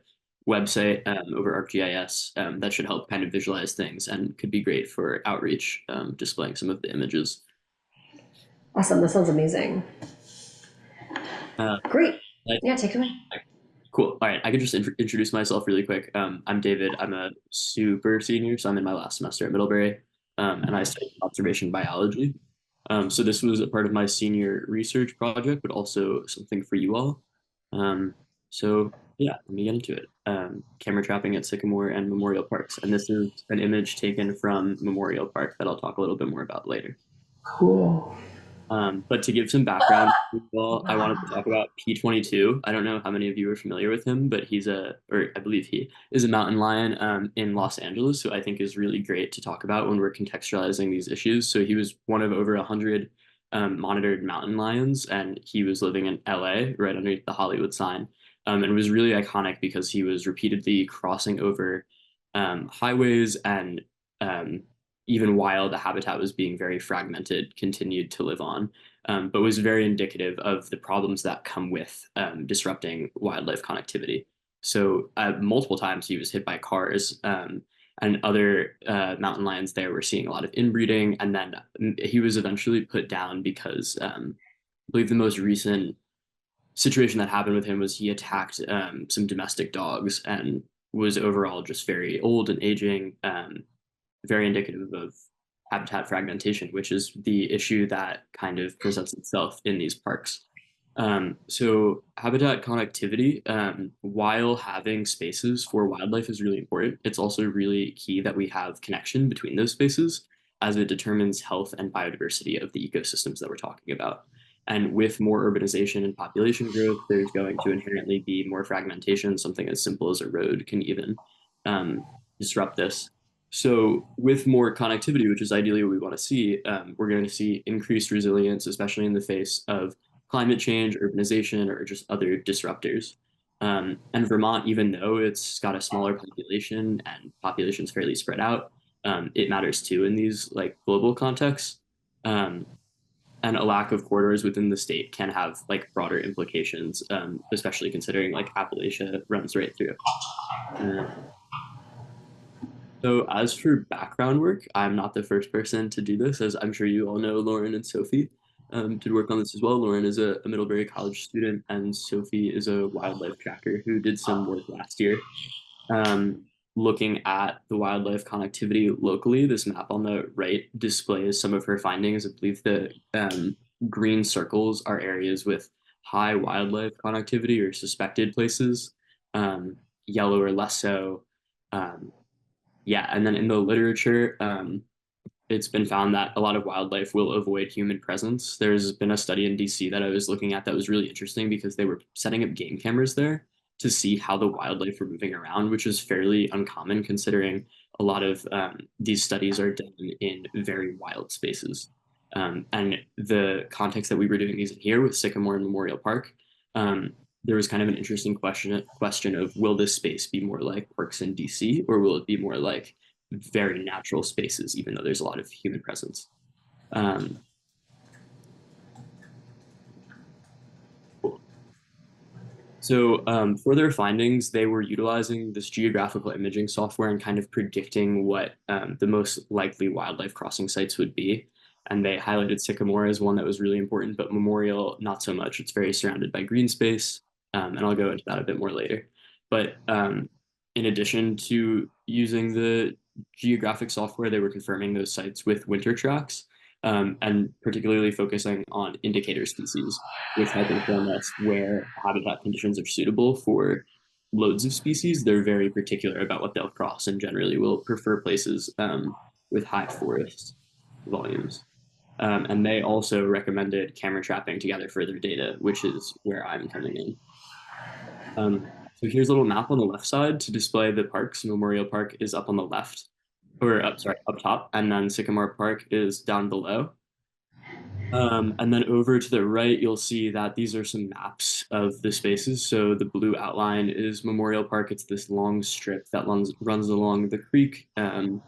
Speaker 9: website over ArcGIS that should help kind of visualize things and could be great for outreach, displaying some of the images.
Speaker 1: Awesome, that sounds amazing. Great. Yeah, take it away.
Speaker 9: Cool. All right. I could just introduce myself really quick. I'm David. I'm a super senior, so I'm in my last semester at Middlebury, and I study observation biology. So this was a part of my senior research project, but also something for you all. So yeah, let me get into it. Camera trapping at Sycamore and Memorial Parks. And this is an image taken from Memorial Park that I'll talk a little bit more about later.
Speaker 2: Cool.
Speaker 9: But to give some background, well, I wanted to talk about P22. I don't know how many of you are familiar with him, but I believe he is a mountain lion in Los Angeles, who I think is really great to talk about when we're contextualizing these issues. So he was one of over 100 monitored mountain lions, and he was living in LA, right underneath the Hollywood sign. And it was really iconic because he was repeatedly crossing over highways and even while the habitat was being very fragmented, continued to live on, but was very indicative of the problems that come with disrupting wildlife connectivity. So multiple times he was hit by cars, and other mountain lions there were seeing a lot of inbreeding, and then he was eventually put down because I believe the most recent situation that happened with him was he attacked some domestic dogs and was overall just very old and aging, very indicative of habitat fragmentation, which is the issue that kind of presents itself in these parks. So habitat connectivity, while having spaces for wildlife is really important, it's also really key that we have connection between those spaces as it determines health and biodiversity of the ecosystems that we're talking about. And with more urbanization and population growth, there's going to inherently be more fragmentation. Something as simple as a road can even disrupt this. So with more connectivity, which is ideally what we want to see, we're going to see increased resilience, especially in the face of climate change, urbanization, or just other disruptors. And Vermont, even though it's got a smaller population and population's fairly spread out, it matters too in these like global contexts. And a lack of corridors within the state can have like broader implications, especially considering like Appalachia runs right through. So as for background work, I'm not the first person to do this, as I'm sure you all know Lauren and Sophie did work on this as well. Lauren is a Middlebury College student, and Sophie is a wildlife tracker who did some work last year looking at the wildlife connectivity locally. This map on the right displays some of her findings. I believe the green circles are areas with high wildlife connectivity or suspected places, yellow or less so. Yeah, and then in the literature, it's been found that a lot of wildlife will avoid human presence. There's been a study in DC that I was looking at that was really interesting because they were setting up game cameras there to see how the wildlife were moving around, which is fairly uncommon considering a lot of these studies are done in very wild spaces. And the context that we were doing these in here with Sycamore and Memorial Park, there was kind of an interesting question of will this space be more like parks in DC or will it be more like very natural spaces, even though there's a lot of human presence. Um, So for their findings, they were utilizing this geographical imaging software and kind of predicting what the most likely wildlife crossing sites would be. And they highlighted Sycamore as one that was really important, but Memorial, not so much. It's very surrounded by green space. And I'll go into that a bit more later. But in addition to using the geographic software, they were confirming those sites with winter tracks and particularly focusing on indicator species, which help inform us where habitat conditions are suitable for loads of species. They're very particular about what they'll cross and generally will prefer places with high forest volumes. And they also recommended camera trapping to gather further data, which is where I'm coming in. So here's a little map on the left side to display the parks. Memorial Park is up on the left, or up, sorry, up top, and then Sycamore Park is down below. And then over to the right, you'll see that these are some maps of the spaces. So the blue outline is Memorial Park. It's this long strip that runs along the creek and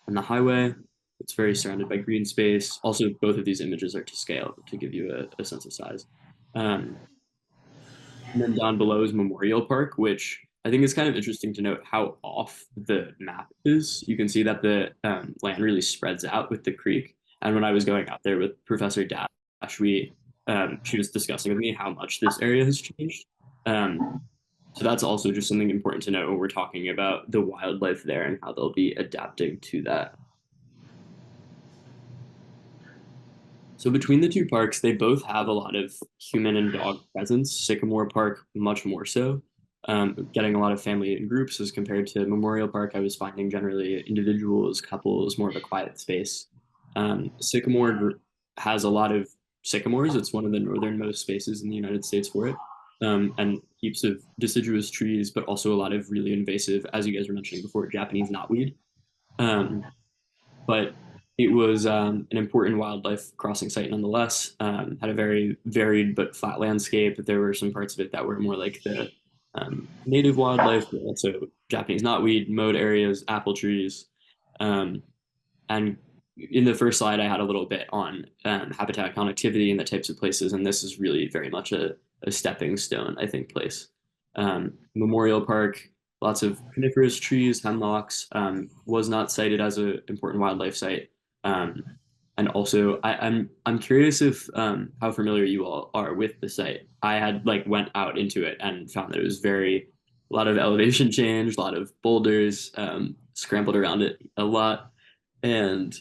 Speaker 9: the highway. It's very surrounded by green space. Also, both of these images are to scale to give you a sense of size. And then down below is Memorial Park, which I think is kind of interesting to note how off the map is. You can see that the land really spreads out with the creek. And when I was going out there with Professor Dash, she was discussing with me how much this area has changed. So that's also just something important to know when we're talking about the wildlife there and how they'll be adapting to that. So between the two parks, they both have a lot of human and dog presence. Sycamore Park, much more so, getting a lot of family in groups as compared to Memorial Park. I was finding generally individuals, couples, more of a quiet space. Sycamore has a lot of sycamores. It's one of the northernmost spaces in the United States for it, and heaps of deciduous trees, but also a lot of really invasive, as you guys were mentioning before, Japanese knotweed. But it was an important wildlife crossing site nonetheless. Had a very varied but flat landscape. There were some parts of it that were more like the native wildlife, but also Japanese knotweed, mowed areas, apple trees. And in the first slide, I had a little bit on habitat connectivity and the types of places, and this is really very much a stepping stone, I think, place. Memorial Park, lots of coniferous trees, hemlocks, was not cited as an important wildlife site. And also, I'm curious if how familiar you all are with the site. I had went out into it and found that it was a lot of elevation change, a lot of boulders, scrambled around it a lot, and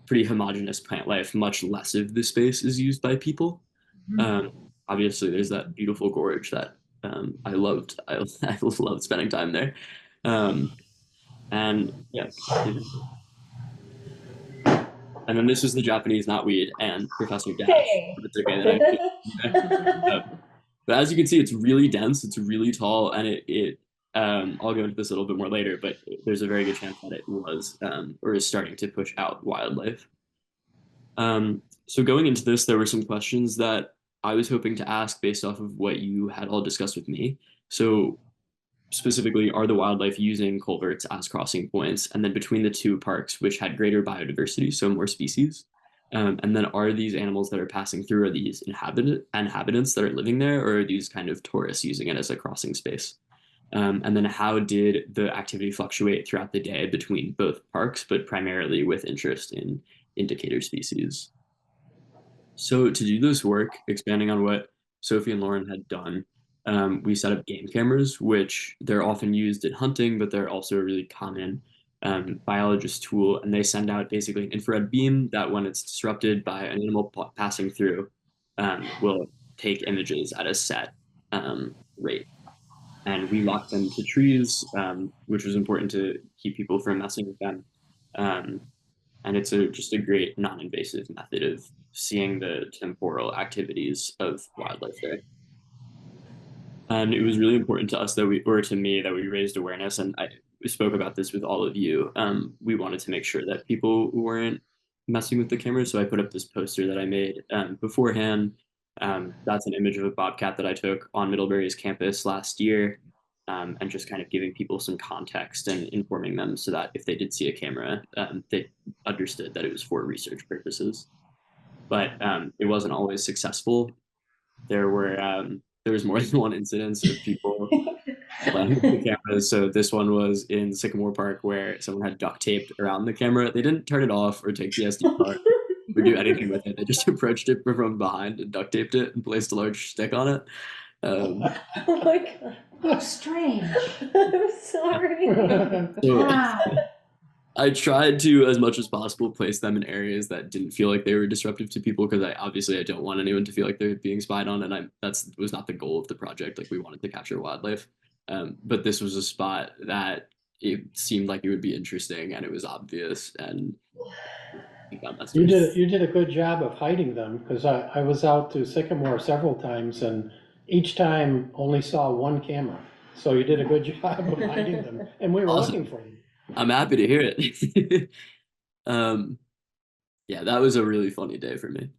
Speaker 9: pretty homogeneous plant life. Much less of the space is used by people. Obviously, there's that beautiful gorge that I loved. I loved spending time there. And yeah. And then this is the Japanese knotweed and Professor Dash.
Speaker 1: Hey.
Speaker 9: It's okay that but as you can see, it's really dense, it's really tall, and I'll go into this a little bit more later, but there's a very good chance that it was or is starting to push out wildlife. So going into this, there were some questions that I was hoping to ask based off of what you had all discussed with me. So specifically, are the wildlife using culverts as crossing points? And then between the two parks, which had greater biodiversity, so more species. And then are these animals that are passing through, are these inhabitants that are living there, or are these kind of tourists using it as a crossing space? And then how did the activity fluctuate throughout the day between both parks, but primarily with interest in indicator species? So to do this work, expanding on what Sophie and Lauren had done, we set up game cameras, which they're often used in hunting, but they're also a really common biologist tool. And they send out basically an infrared beam that, when it's disrupted by an animal passing through, will take images at a set rate. And we lock them to trees, which was important to keep people from messing with them. And it's just a great non-invasive method of seeing the temporal activities of wildlife there. And it was really important to us that or to me, that we raised awareness. And I spoke about this with all of you. We wanted to make sure that people weren't messing with the camera. So I put up this poster that I made beforehand. That's an image of a bobcat that I took on Middlebury's campus last year. And just kind of giving people some context and informing them so that if they did see a camera, they understood that it was for research purposes. But it wasn't always successful. There was more than one incidence of people playing with the cameras. So this one was in Sycamore Park where someone had duct taped around the camera. They didn't turn it off or take the SD card or do anything with it. They just approached it from behind and duct taped it and placed a large stick on it.
Speaker 1: Oh my God.
Speaker 6: How strange.
Speaker 1: I'm sorry.
Speaker 9: So
Speaker 6: Wow.
Speaker 9: I tried to, as much as possible, place them in areas that didn't feel like they were disruptive to people, because I don't want anyone to feel like they're being spied on, and that was not the goal of the project. Like, we wanted to capture wildlife, but this was a spot that it seemed like it would be interesting, and it was obvious, and it got messed
Speaker 3: You
Speaker 9: with.
Speaker 3: did a good job of hiding them, because I was out to Sycamore several times and each time only saw one camera. So you did a good job of hiding them, and we were
Speaker 9: Awesome.
Speaker 3: looking for you.
Speaker 9: I'm happy to hear it. Yeah, that was a really funny day for me.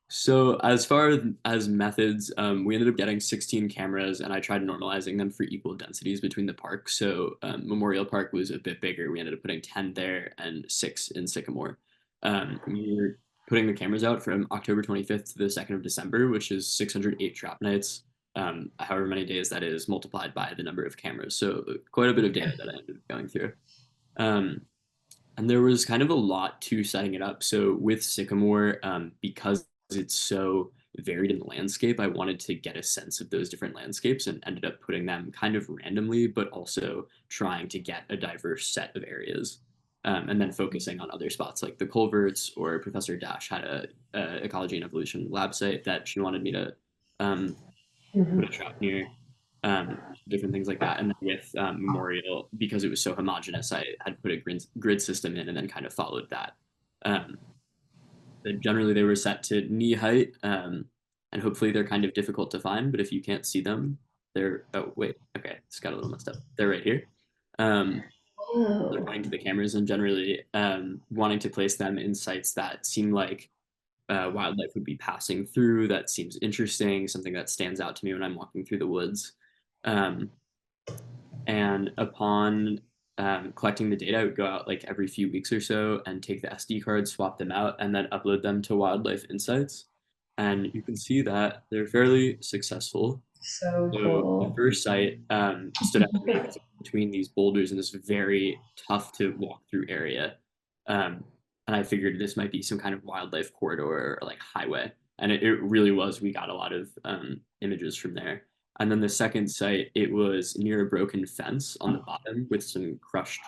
Speaker 9: So as far as methods, we ended up getting 16 cameras, and I tried normalizing them for equal densities between the parks. So Memorial Park was a bit bigger. We ended up putting 10 there and 6 in Sycamore. We were putting the cameras out from October 25th to the 2nd of December, which is 608 trap nights, however many days that is, multiplied by the number of cameras. So quite a bit of data that I ended up going through. Um, and there was kind of a lot to setting it up. So with Sycamore, because it's so varied in the landscape, I wanted to get a sense of those different landscapes and ended up putting them kind of randomly, but also trying to get a diverse set of areas. And then focusing on other spots like the culverts, or Professor Dash had a ecology and evolution lab site that she wanted me to um, put a trap near, different things like that. And then with Memorial, because it was so homogenous, I had put a grid system in and then kind of followed that. Um, Generally, they were set to knee height, and hopefully they're kind of difficult to find. But if you can't see them, they're oh wait, okay, it's got a little messed up. They're right here. They're pointing to the cameras, and generally wanting to place them in sites that seem like wildlife would be passing through. That seems interesting, something that stands out to me when I'm walking through the woods. Um, and upon collecting the data, I would go out like every few weeks or so and take the SD cards, swap them out, and then upload them to Wildlife Insights. And you can see that they're fairly successful.
Speaker 1: So
Speaker 9: So the
Speaker 1: cool.
Speaker 9: first site stood out to me because between these boulders in this very tough to walk through area. And I figured this might be some kind of wildlife corridor or like highway. And it really was. We got a lot of images from there. And then the second site, it was near a broken fence on the bottom with some crushed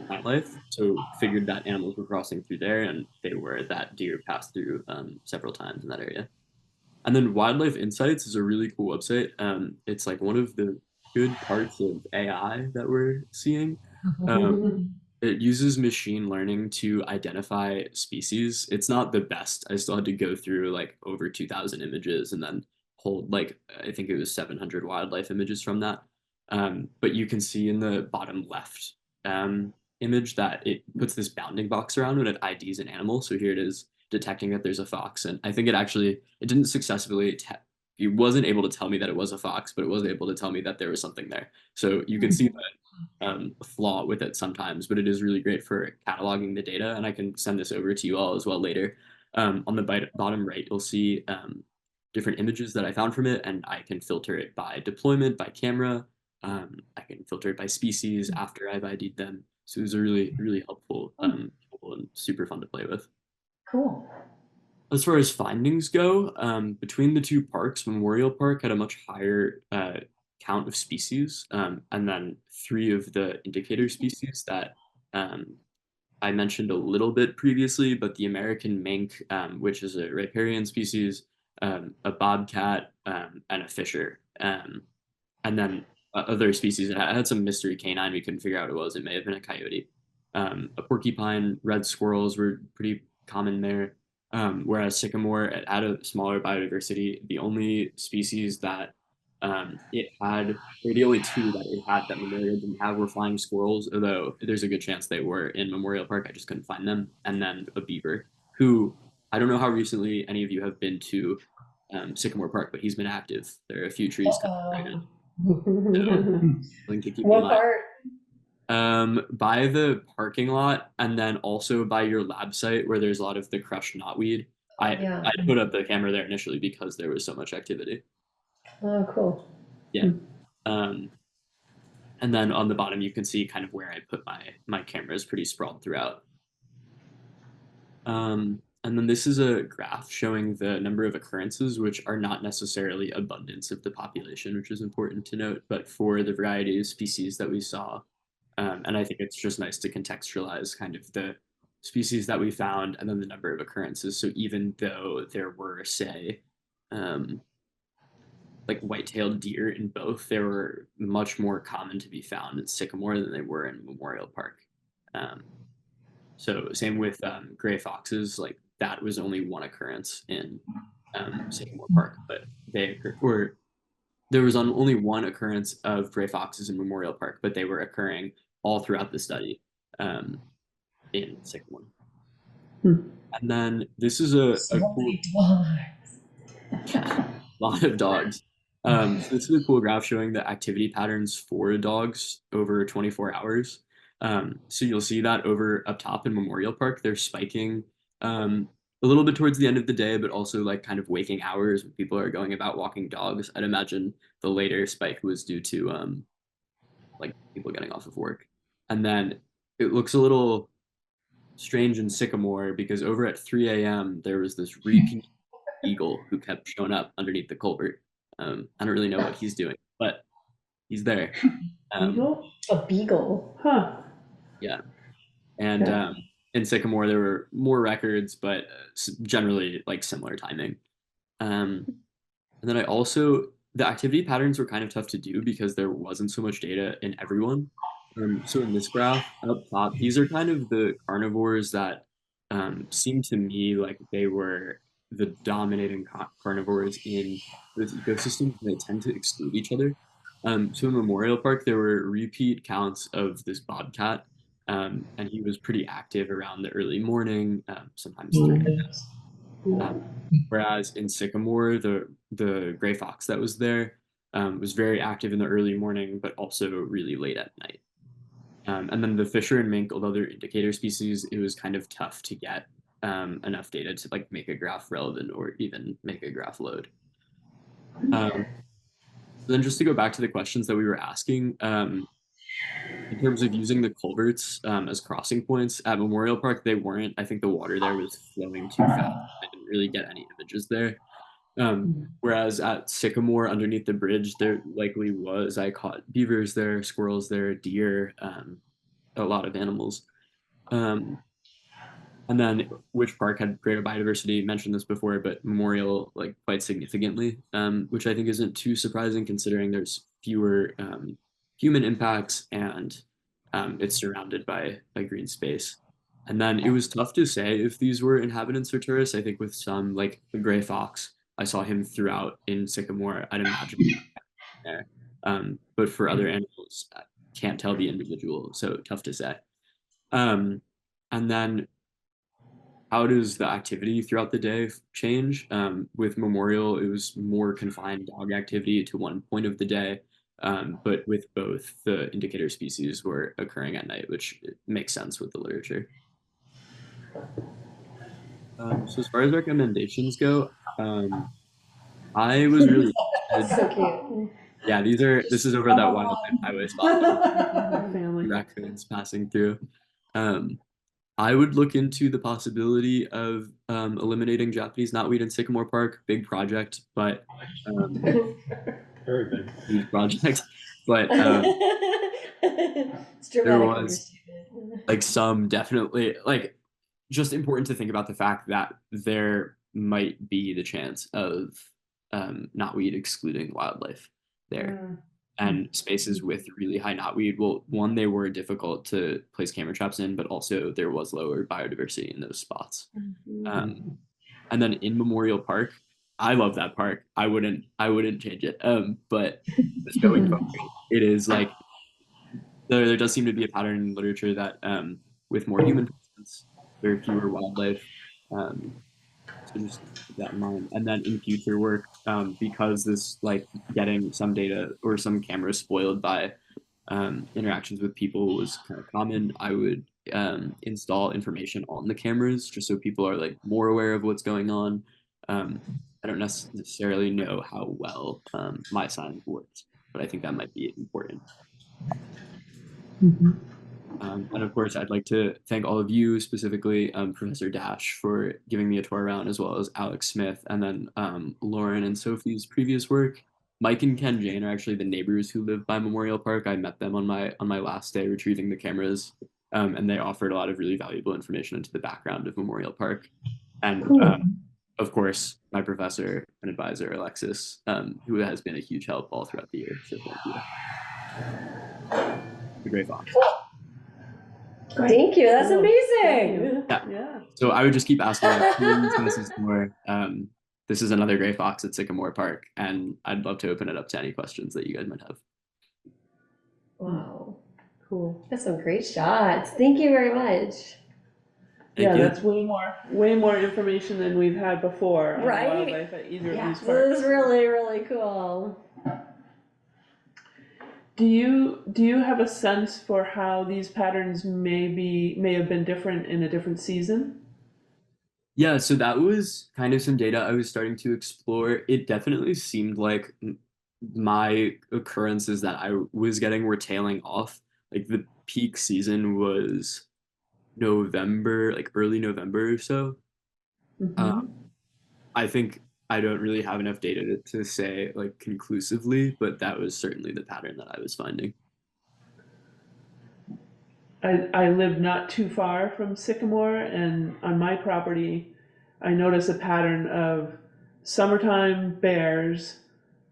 Speaker 9: wildlife. So figured that animals were crossing through there, and they were. That deer passed through several times in that area. And then Wildlife Insights is a really cool website. It's like one of the good parts of AI that we're seeing. Um, it uses machine learning to identify species. It's not the best. I still had to go through like over 2,000 images and then hold like, I think it was 700 wildlife images from that. But you can see in the bottom left image that it puts this bounding box around when it IDs an animal. So here it is detecting that there's a fox. And I think it didn't successfully, it wasn't able to tell me that it was a fox, but it was able to tell me that there was something there. So you can see flaw with it sometimes, but it is really great for cataloging the data. And I can send this over to you all as well later. On the bottom right, you'll see different images that I found from it, and I can filter it by deployment, by camera. I can filter it by species after I've ID'd them. So it was a really, really helpful tool and super fun to play with.
Speaker 6: Cool.
Speaker 9: As far as findings go, between the two parks, Memorial Park had a much higher count of species, and then 3 of the indicator species that I mentioned a little bit previously, but the American mink, which is a riparian species, a bobcat, and a fisher, and then other species. It had some mystery canine we couldn't figure out what it was. It may have been a coyote. A porcupine, red squirrels were pretty common there. Whereas sycamore had a smaller biodiversity. The only species that it had, or the only two that it had that Memorial didn't have were flying squirrels, although there's a good chance they were in Memorial Park. I just couldn't find them. And then a beaver, who I don't know how recently any of you have been to Sycamore Park, but he's been active. There are a few trees cut right now. Something to keep in
Speaker 1: What
Speaker 9: mind.
Speaker 1: part?
Speaker 9: By the parking lot, and then also by your lab site where there's a lot of the crushed knotweed.
Speaker 1: Yeah.
Speaker 9: I put up the camera there initially because there was so much activity.
Speaker 1: Oh, cool.
Speaker 9: Yeah. And then on the bottom you can see kind of where I put my cameras pretty sprawled throughout. And then this is a graph showing the number of occurrences, which are not necessarily abundance of the population, which is important to note, but for the variety of species that we saw. And I think it's just nice to contextualize kind of the species that we found and then the number of occurrences. So even though there were, say, like white-tailed deer in both, they were much more common to be found in Sycamore than they were in Memorial Park. So same with gray foxes, like that was only one occurrence in Sycamore Park, but there was only one occurrence of gray foxes in Memorial Park, but they were occurring all throughout the study in Sycamore. And then this is a cool lot of dogs. So this is a cool graph showing the activity patterns for dogs over 24 hours. So you'll see that over up top in Memorial Park, they're spiking a little bit towards the end of the day, but also like kind of waking hours when people are going about walking dogs. I'd imagine the later spike was due to like people getting off of work. And then it looks a little strange in Sycamore because over at 3 a.m. there was this repeat eagle who kept showing up underneath the culvert. I don't really know what he's doing, but he's there.
Speaker 2: Eagle?
Speaker 1: A beagle.
Speaker 2: Huh.
Speaker 9: Yeah. And in Sycamore, there were more records, but generally like similar timing. And then the activity patterns were kind of tough to do because there wasn't so much data in everyone. So in this graph up top, these are kind of the carnivores that seem to me like they were the dominating carnivores in those ecosystems, and they tend to exclude each other. So in Memorial Park, there were repeat counts of this bobcat, and he was pretty active around the early morning, sometimes 3 a.m. Whereas in Sycamore, the gray fox that was there was very active in the early morning, but also really late at night. And then the fisher and mink, although they're indicator species, it was kind of tough to get enough data to like make a graph relevant or even make a graph load. So then just to go back to the questions that we were asking, in terms of using the culverts as crossing points at Memorial Park, they weren't. I think the water there was flowing too fast. I didn't really get any images there. Whereas at Sycamore, underneath the bridge, there likely was. I caught beavers there, squirrels there, deer, a lot of animals. And then which park had greater biodiversity? Mentioned this before, but Memorial like quite significantly, which I think isn't too surprising considering there's fewer human impacts and it's surrounded by green space. And then it was tough to say if these were inhabitants or tourists. I think with some like the gray fox, I saw him throughout in Sycamore. I'd imagine there. But for other animals, I can't tell the individual, so tough to say. And then how does the activity throughout the day change? With Memorial, it was more confined dog activity to one point of the day, but with both, the indicator species were occurring at night, which makes sense with the literature. So as far as recommendations go, I was really
Speaker 1: So cute.
Speaker 9: Yeah, this is over that wildlife highway spot.
Speaker 2: Family.
Speaker 9: Raccoons passing through. I would look into the possibility of eliminating Japanese knotweed in Sycamore Park. Big project, but
Speaker 3: Very big.
Speaker 9: huge project. But
Speaker 1: It's
Speaker 9: there
Speaker 1: dramatic
Speaker 9: was
Speaker 1: understatement.
Speaker 9: like some definitely like just important to think about the fact that there might be the chance of knotweed excluding wildlife there. and spaces with really high knotweed. Well, one, they were difficult to place camera traps in, but also there was lower biodiversity in those spots. And then in Memorial Park, I love that park. I wouldn't change it. But just going forward, it is like there does seem to be a pattern in literature that with more human presence, there are fewer wildlife. So just keep that in mind. And then in future work, because this like getting some data or some cameras spoiled by interactions with people was kind of common, I would install information on the cameras just so people are like more aware of what's going on. I don't necessarily know how well my sign works, but I think that might be important. And of course, I'd like to thank all of you, specifically Professor Dash, for giving me a tour around, as well as Alex Smith, and then Lauren and Sophie's previous work. Mike and Ken Jane are actually the neighbors who live by Memorial Park. I met them on my last day retrieving the cameras, and they offered a lot of really valuable information into the background of Memorial Park. And of course, my professor and advisor, Alexis, who has been a huge help all throughout the year. So thank you. A great fox.
Speaker 1: Thank you. That's amazing.
Speaker 9: Yeah. So I would just keep asking, like, this is more. This is another gray fox at Sycamore Park, and I'd love to open it up to any questions that you guys might have.
Speaker 1: Wow. Cool. That's some great shots. Thank you very much.
Speaker 2: Thank you. That's way more information than we've had before on wildlife at either of these parks.
Speaker 1: This is really, really cool.
Speaker 2: Do you have a sense for how these patterns may have been different in a different season?
Speaker 9: Yeah, so that was kind of some data I was starting to explore. It definitely seemed like my occurrences that I was getting were tailing off. Like the peak season was November, like early November or so. I think I don't really have enough data to say like conclusively, but that was certainly the pattern that I was finding.
Speaker 2: I live not too far from Sycamore, and on my property, I notice a pattern of summertime bears,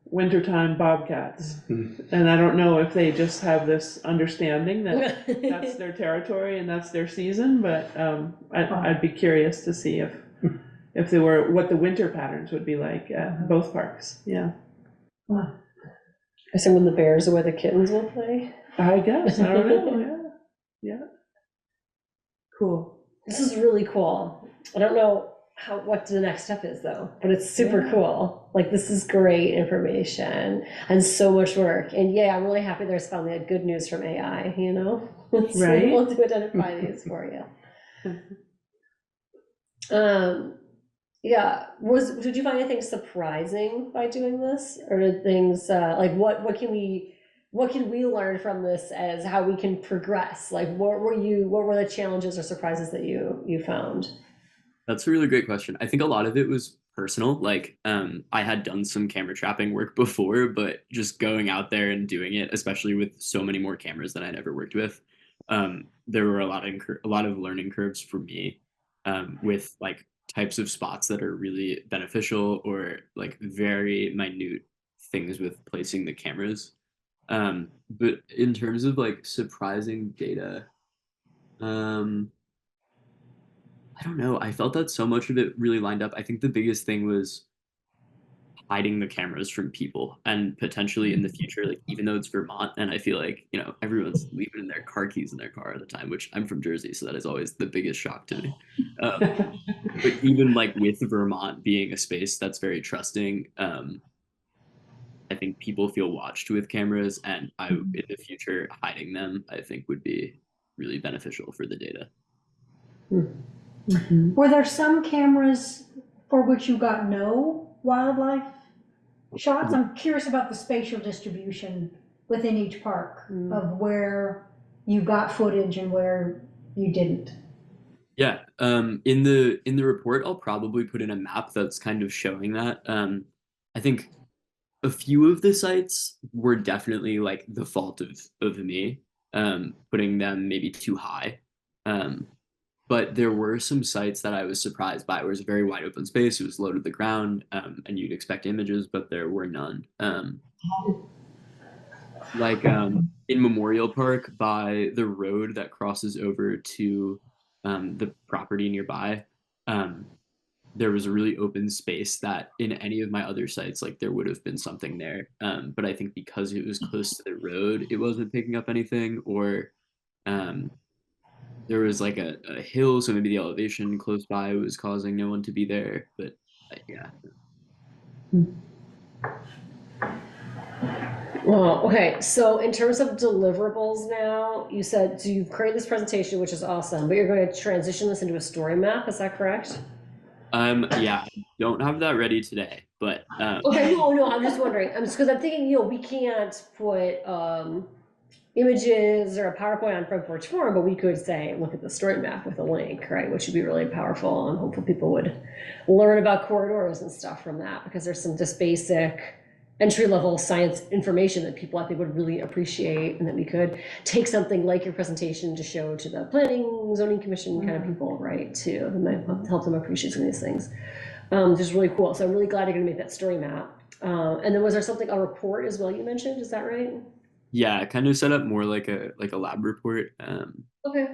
Speaker 2: wintertime bobcats. And I don't know if they just have this understanding that that's their territory and that's their season, but I'd be curious to see if they were, what the winter patterns would be like at both parks. Yeah.
Speaker 1: I assume when the bears are where the kittens will play.
Speaker 2: I guess. I don't know. Yeah. Cool.
Speaker 1: This is really cool. I don't know what the next step is though, but it's super cool. Like this is great information and so much work. And yeah, I'm really happy there's finally good news from AI, you know? It's
Speaker 2: right.
Speaker 1: able to identify these for you. Yeah. Did you find anything surprising by doing this? Or did things like what can we learn from this as how we can progress? Like what were the challenges or surprises that you found?
Speaker 9: That's a really great question. I think a lot of it was personal. Like I had done some camera trapping work before, but just going out there and doing it, especially with so many more cameras than I'd ever worked with, there were a lot of learning curves for me with like types of spots that are really beneficial or like very minute things with placing the cameras. But in terms of like surprising data, I don't know. I felt that so much of it really lined up. I think the biggest thing was hiding the cameras from people, and potentially in the future, like even though it's Vermont, and I feel like, you know, everyone's leaving their car keys in their car all the time, which I'm from Jersey, so that is always the biggest shock to me. But even like with Vermont being a space that's very trusting, I think people feel watched with cameras, and in the future, hiding them, I think would be really beneficial for the data.
Speaker 6: Were there some cameras for which you got no wildlife shots? I'm curious about the spatial distribution within each park of where you got footage and where you didn't.
Speaker 9: Yeah, in the report, I'll probably put in a map that's kind of showing that. I think a few of the sites were definitely like the fault of me, putting them maybe too high. But there were some sites that I was surprised by. It was a very wide open space. It was low to the ground, and you'd expect images, but there were none. like in Memorial Park by the road that crosses over to the property nearby. Um, there was a really open space that in any of my other sites, like there would have been something there. But I think because it was close to the road, it wasn't picking up anything, or um, there was like a hill, so maybe the elevation close by was causing no one to be there. But yeah.
Speaker 1: Well, okay, so in terms of deliverables now, you said, so you've created this presentation, which is awesome, but you're going to transition this into a story map, is that correct?
Speaker 9: Yeah, I don't have that ready today, but
Speaker 1: Okay, no, I'm just wondering, because I'm thinking, we can't put, images or a PowerPoint on Front Porch Forum, but we could say, look at the story map with a link, right, which would be really powerful, and hopefully people would learn about corridors and stuff from that, because there's some just basic entry-level science information that people I think would really appreciate, and that we could take something like your presentation to show to the planning, zoning commission kind of people, right, too, that might help them appreciate some of these things. Just really cool. So I'm really glad you're gonna make that story map. And then was there something, a report as well you mentioned, is that right?
Speaker 9: yeah, kind of set up more like a lab report.
Speaker 1: Okay.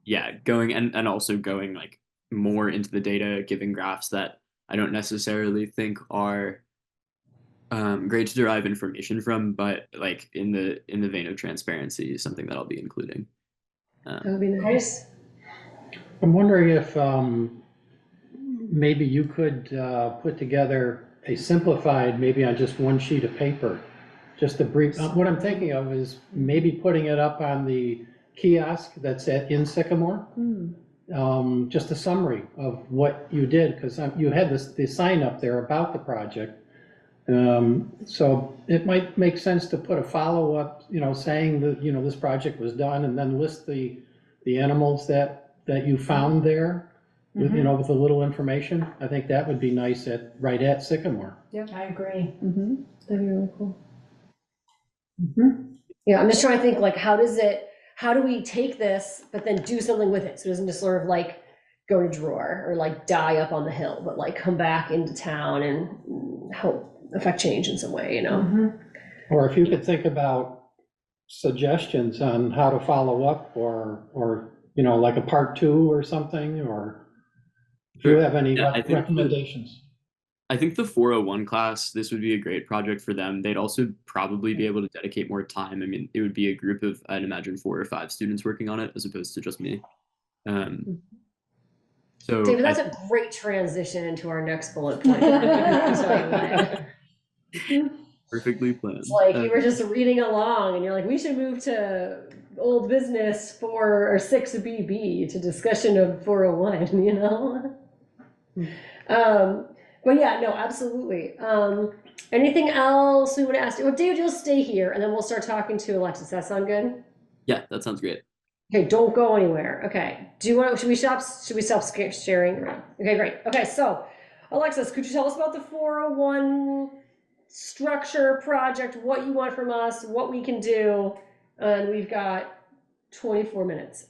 Speaker 9: Yeah, going and also going like more into the data, giving graphs that I don't necessarily think are great to derive information from, but like in the vein of transparency, something that I'll be including.
Speaker 1: That would be nice.
Speaker 3: I'm wondering if maybe you could put together a simplified, maybe on just one sheet of paper, just a brief, what I'm thinking of is maybe putting it up on the kiosk that's in Sycamore. Just a summary of what you did, because you had the sign up there about the project. So it might make sense to put a follow-up, saying that, this project was done, and then list the animals that you found there with, with a little information. I think that would be nice right at Sycamore.
Speaker 6: Yep, I agree.
Speaker 1: That'd be really cool. Yeah, I'm just trying to think, like, how do we take this, but then do something with it? So it doesn't just sort of like go to drawer or like die up on the hill, but like come back into town and help affect change in some way,
Speaker 3: Or if you could think about suggestions on how to follow up, or like a part 2 or something, or if you have any recommendations.
Speaker 9: I think the 401 class, this would be a great project for them. They'd also probably be able to dedicate more time. I mean, it would be a group of, I'd imagine, 4 or 5 students working on it as opposed to just me. So
Speaker 1: David, that's a great transition into our next bullet point.
Speaker 9: Perfectly planned.
Speaker 1: It's like you were just reading along and you're like, we should move to old business 4 or 6BB to discussion of 401, But yeah, no, absolutely. Anything else we want to ask? Well, David, you'll stay here and then we'll start talking to Alexis. That sound good?
Speaker 9: Yeah, that sounds great.
Speaker 1: Okay, don't go anywhere. Okay. Should we stop sharing? Okay, great. Okay, so Alexis, could you tell us about the 401 structure project, what you want from us, what we can do? And we've got 24 minutes.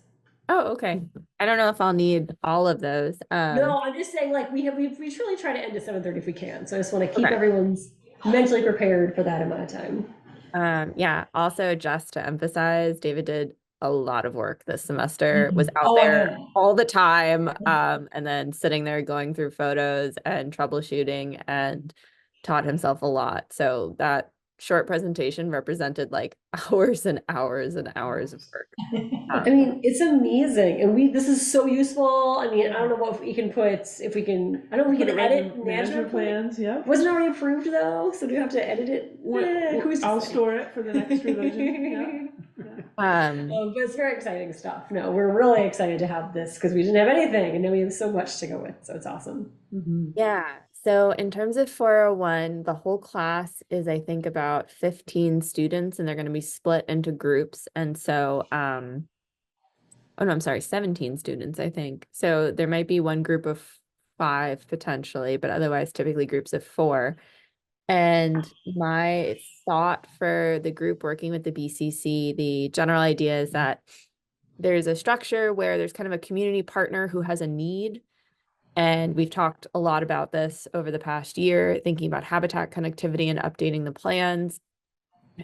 Speaker 10: Oh, okay. I don't know if I'll need all of those.
Speaker 1: No, I'm just saying, like, we truly try to end at 7:30 if we can. So I just want to keep everyone's mentally prepared for that amount of time.
Speaker 10: Yeah. Also, just to emphasize, David did a lot of work this semester, was out there all the time, and then sitting there going through photos and troubleshooting, and taught himself a lot. So that short presentation represented like hours and hours and hours of work.
Speaker 1: I mean, it's amazing, and this is so useful. I mean, I don't know what we can put, if we can, I don't know if we can edit management
Speaker 2: plans. Yeah,
Speaker 1: wasn't already approved though, so do we have to edit it?
Speaker 2: I'll store it for the next revision.
Speaker 1: But it's very exciting stuff. No, we're really excited to have this because we didn't have anything, and now we have so much to go with. So it's awesome.
Speaker 10: Yeah. So in terms of 401, the whole class is, I think, about 15 students, and they're going to be split into groups. And so, oh no, I'm sorry, 17 students, I think. So there might be one group of 5 potentially, but otherwise typically groups of 4. And my thought for the group working with the BCC, the general idea is that there's a structure where there's kind of a community partner who has a need. And we've talked a lot about this over the past year, thinking about habitat connectivity and updating the plans.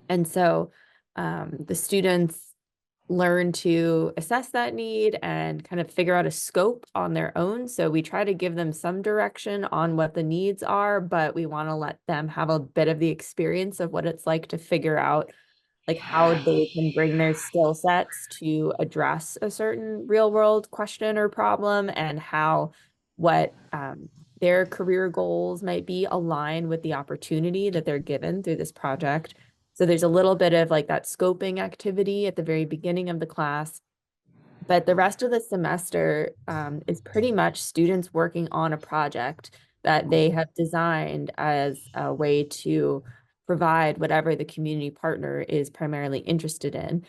Speaker 10: And so the students learn to assess that need and kind of figure out a scope on their own. So we try to give them some direction on what the needs are, but we want to let them have a bit of the experience of what it's like to figure out like how they can bring their skill sets to address a certain real world question or problem, and how what their career goals might be align with the opportunity that they're given through this project. So there's a little bit of like that scoping activity at the very beginning of the class, but the rest of the semester is pretty much students working on a project that they have designed as a way to provide whatever the community partner is primarily interested in.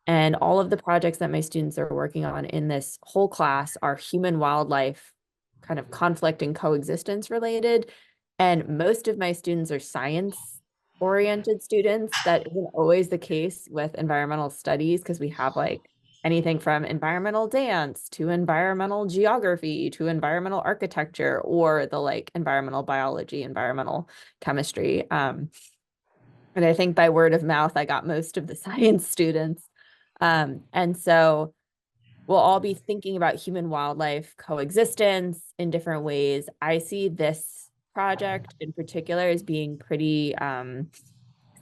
Speaker 10: And all of the projects that my students are working on in this whole class are human wildlife kind of conflict and coexistence related. And most of my students are science oriented students. That isn't always the case with environmental studies, because we have like anything from environmental dance to environmental geography to environmental architecture, or the like environmental biology, environmental chemistry. And I think by word of mouth, I got most of the science students. And so we'll all be thinking about human wildlife coexistence in different ways. I see this project in particular as being pretty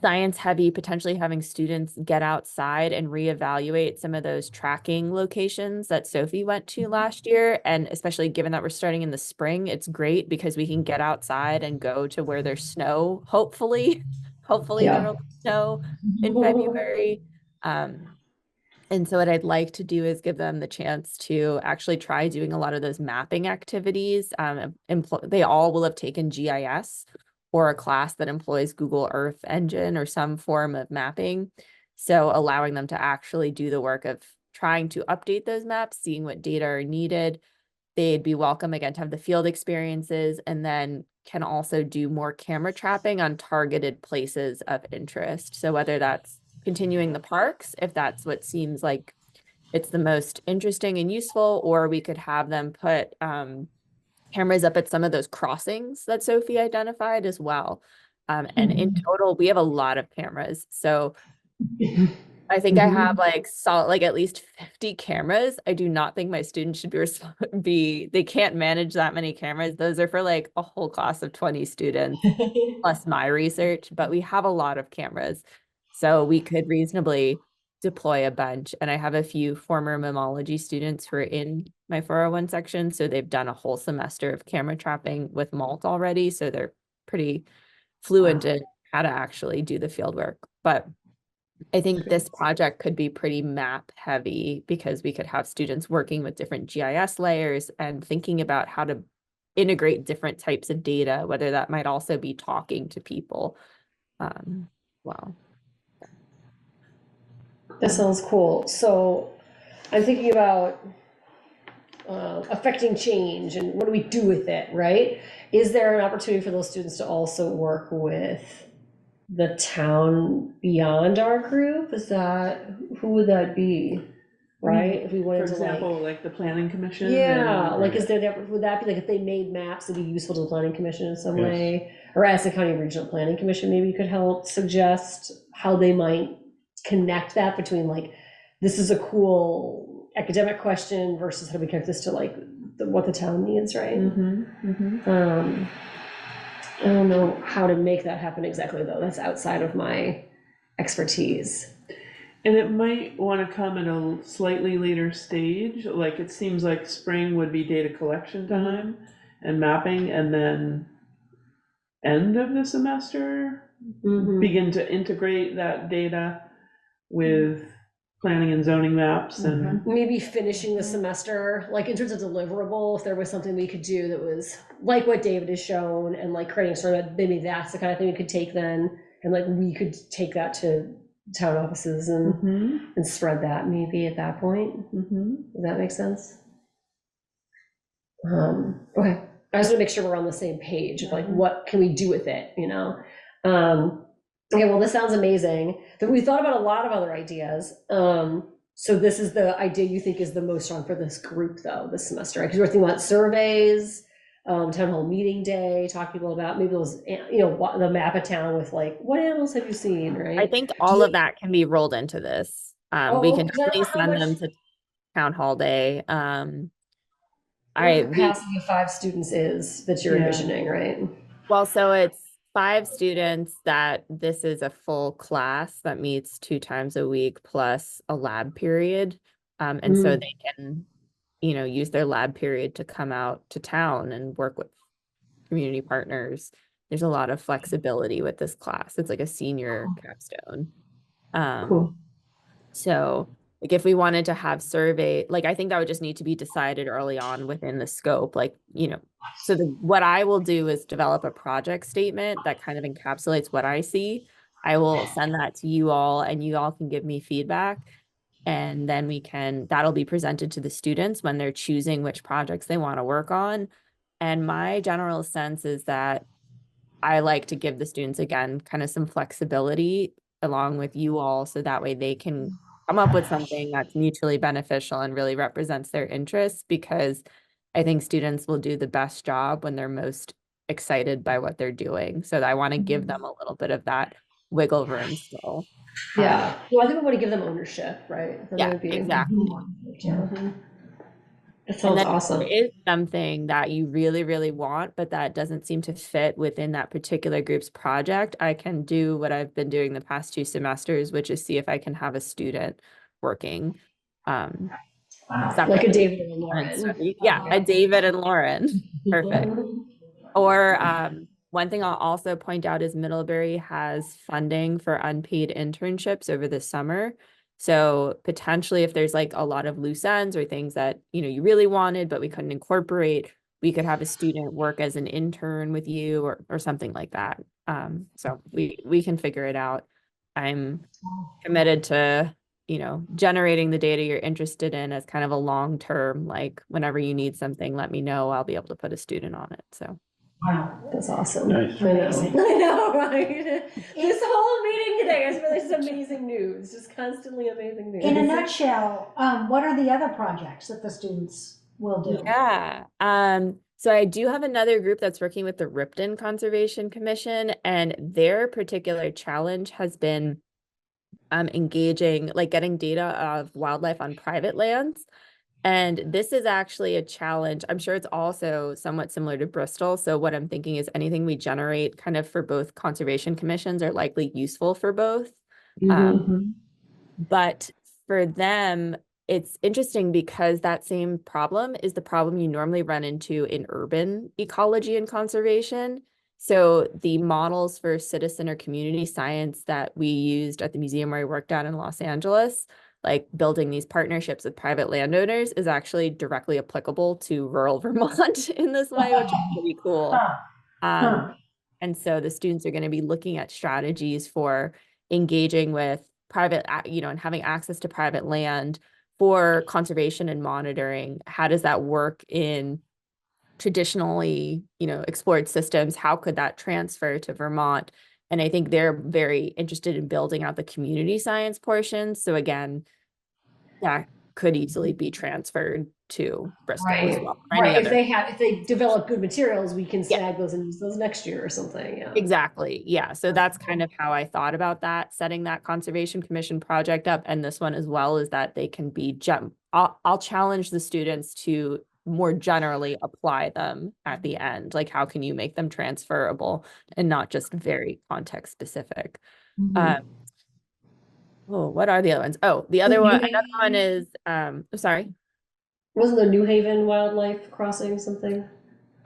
Speaker 10: science heavy, potentially having students get outside and reevaluate some of those tracking locations that Sophie went to last year. And especially given that we're starting in the spring, it's great because we can get outside and go to where there's snow, hopefully. Hopefully
Speaker 1: Yeah.
Speaker 10: there'll be snow in February. And so what I'd like to do is give them the chance to actually try doing a lot of those mapping activities. They all will have taken GIS or a class that employs Google Earth Engine or some form of mapping. So allowing them to actually do the work of trying to update those maps, seeing what data are needed. They'd be welcome again to have the field experiences, and then can also do more camera trapping on targeted places of interest. So whether that's continuing the parks, if that's what seems like it's the most interesting and useful, or we could have them put cameras up at some of those crossings that Sophie identified as well. And in total, we have a lot of cameras. So I think I have like like at least 50 cameras. I do not think my students should they can't manage that many cameras. Those are for like a whole class of 20 students plus my research, but we have a lot of cameras. So we could reasonably deploy a bunch. And I have a few former mammalogy students who are in my 401 section. So they've done a whole semester of camera trapping with Malt already. So they're pretty fluent in how to actually do the field work. But I think this project could be pretty map heavy, because we could have students working with different GIS layers and thinking about how to integrate different types of data, whether that might also be talking to people. Wow.
Speaker 1: That sounds cool. So I'm thinking about affecting change and what do we do with it, right? Is there an opportunity for those students to also work with the town beyond our group? Who would that be? Right? If we
Speaker 2: For
Speaker 1: wanted to
Speaker 2: example, like the planning commission.
Speaker 1: yeah,
Speaker 2: and-
Speaker 1: like would that be like if they made maps that'd be useful to the planning commission in some
Speaker 3: Yes.
Speaker 1: way? Or Aspen County Regional Planning Commission maybe could help suggest how they might connect that between like, this is a cool academic question versus how do we connect this to like what the town needs, right? I don't know how to make that happen exactly though. That's outside of my expertise.
Speaker 2: And it might want to come at a slightly later stage. Like it seems like spring would be data collection time and mapping, and then end of the semester, begin to integrate that data with planning and zoning maps and
Speaker 1: Maybe finishing the semester, like in terms of deliverable, if there was something we could do that was like what David has shown, and like creating sort of, maybe that's the kind of thing we could take then, and like we could take that to town offices and spread that maybe at that point. Does that make sense? Okay, I just want to make sure we're on the same page of like, what can we do with it, you know? Okay, well, this sounds amazing. We thought about a lot of other ideas. So this is the idea you think is the most strong for this group though, this semester, right? Because we're thinking about surveys, town hall meeting day, talk to people about maybe those, the map of town with like, what animals have you seen, right?
Speaker 10: I think all of that can be rolled into this. We can
Speaker 1: Is that
Speaker 10: definitely
Speaker 1: how
Speaker 10: send
Speaker 1: much?
Speaker 10: them to town hall day.
Speaker 1: What the
Speaker 10: We
Speaker 1: capacity of 5 students is that you're
Speaker 2: Yeah.
Speaker 1: envisioning, right?
Speaker 10: Well, so it's 5 students that this is a full class that meets 2 times a week plus a lab period. And so they can, use their lab period to come out to town and work with community partners. There's a lot of flexibility with this class. It's like a senior capstone.
Speaker 2: Cool.
Speaker 10: So like if we wanted to have survey, like I think that would just need to be decided early on within the scope, like, so what I will do is develop a project statement that kind of encapsulates what I see. I will send that to you all and you all can give me feedback. And then that'll be presented to the students when they're choosing which projects they want to work on. And my general sense is that I like to give the students, again, kind of some flexibility along with you all, so that way they can come up with something that's mutually beneficial and really represents their interests, because I think students will do the best job when they're most excited by what they're doing. So I want to give them a little bit of that wiggle room still.
Speaker 1: Yeah. Well, I think we want to give them ownership, right? For them
Speaker 10: Yeah,
Speaker 1: to be.
Speaker 10: exactly.
Speaker 1: Yeah. That
Speaker 10: And
Speaker 1: sounds
Speaker 10: then if
Speaker 1: awesome.
Speaker 10: there is something that you really, really want, but that doesn't seem to fit within that particular group's project, I can do what I've been doing the past 2 semesters, which is see if I can have a student working
Speaker 1: Like a
Speaker 10: separately.
Speaker 1: David and
Speaker 10: And
Speaker 1: Lauren.
Speaker 10: study. Yeah, a David and Lauren. Perfect. Or one thing I'll also point out is Middlebury has funding for unpaid internships over the summer. So potentially if there's like a lot of loose ends or things that, you really wanted, but we couldn't incorporate, we could have a student work as an intern with you or something like that. So we can figure it out. I'm committed to, generating the data you're interested in as kind of a long term, like whenever you need something, let me know. I'll be able to put a student on it. So.
Speaker 1: Wow, that's awesome.
Speaker 3: Nice.
Speaker 1: I know. I know, right? This whole meeting today is really just amazing news, just constantly amazing news.
Speaker 6: In a nutshell, what are the other projects that the students will do?
Speaker 10: Yeah. So I do have another group that's working with the Ripton Conservation Commission, and their particular challenge has been engaging, like getting data of wildlife on private lands. And this is actually a challenge. I'm sure it's also somewhat similar to Bristol. So what I'm thinking is anything we generate kind of for both conservation commissions are likely useful for both. But for them, it's interesting because that same problem is the problem you normally run into in urban ecology and conservation. So the models for citizen or community science that we used at the museum where I worked at in Los Angeles, like building these partnerships with private landowners, is actually directly applicable to rural Vermont in this way, which is pretty cool. And so the students are going to be looking at strategies for engaging with private, and having access to private land for conservation and monitoring. How does that work in traditionally, explored systems? How could that transfer to Vermont? And I think they're very interested in building out the community science portion. So again, that could easily be transferred to Bristol as
Speaker 1: Right,
Speaker 10: well.
Speaker 1: right. If they develop good materials, we can snag those and use those next year or something, yeah.
Speaker 10: Exactly. Yeah. So that's kind of how I thought about that, setting that Conservation Commission project up. And this one as well is that they can be, I'll challenge the students to more generally apply them at the end. Like, how can you make them transferable and not just very context specific? What are the other ones? Oh, another one is, sorry.
Speaker 1: Wasn't the New Haven Wildlife Crossing something? Is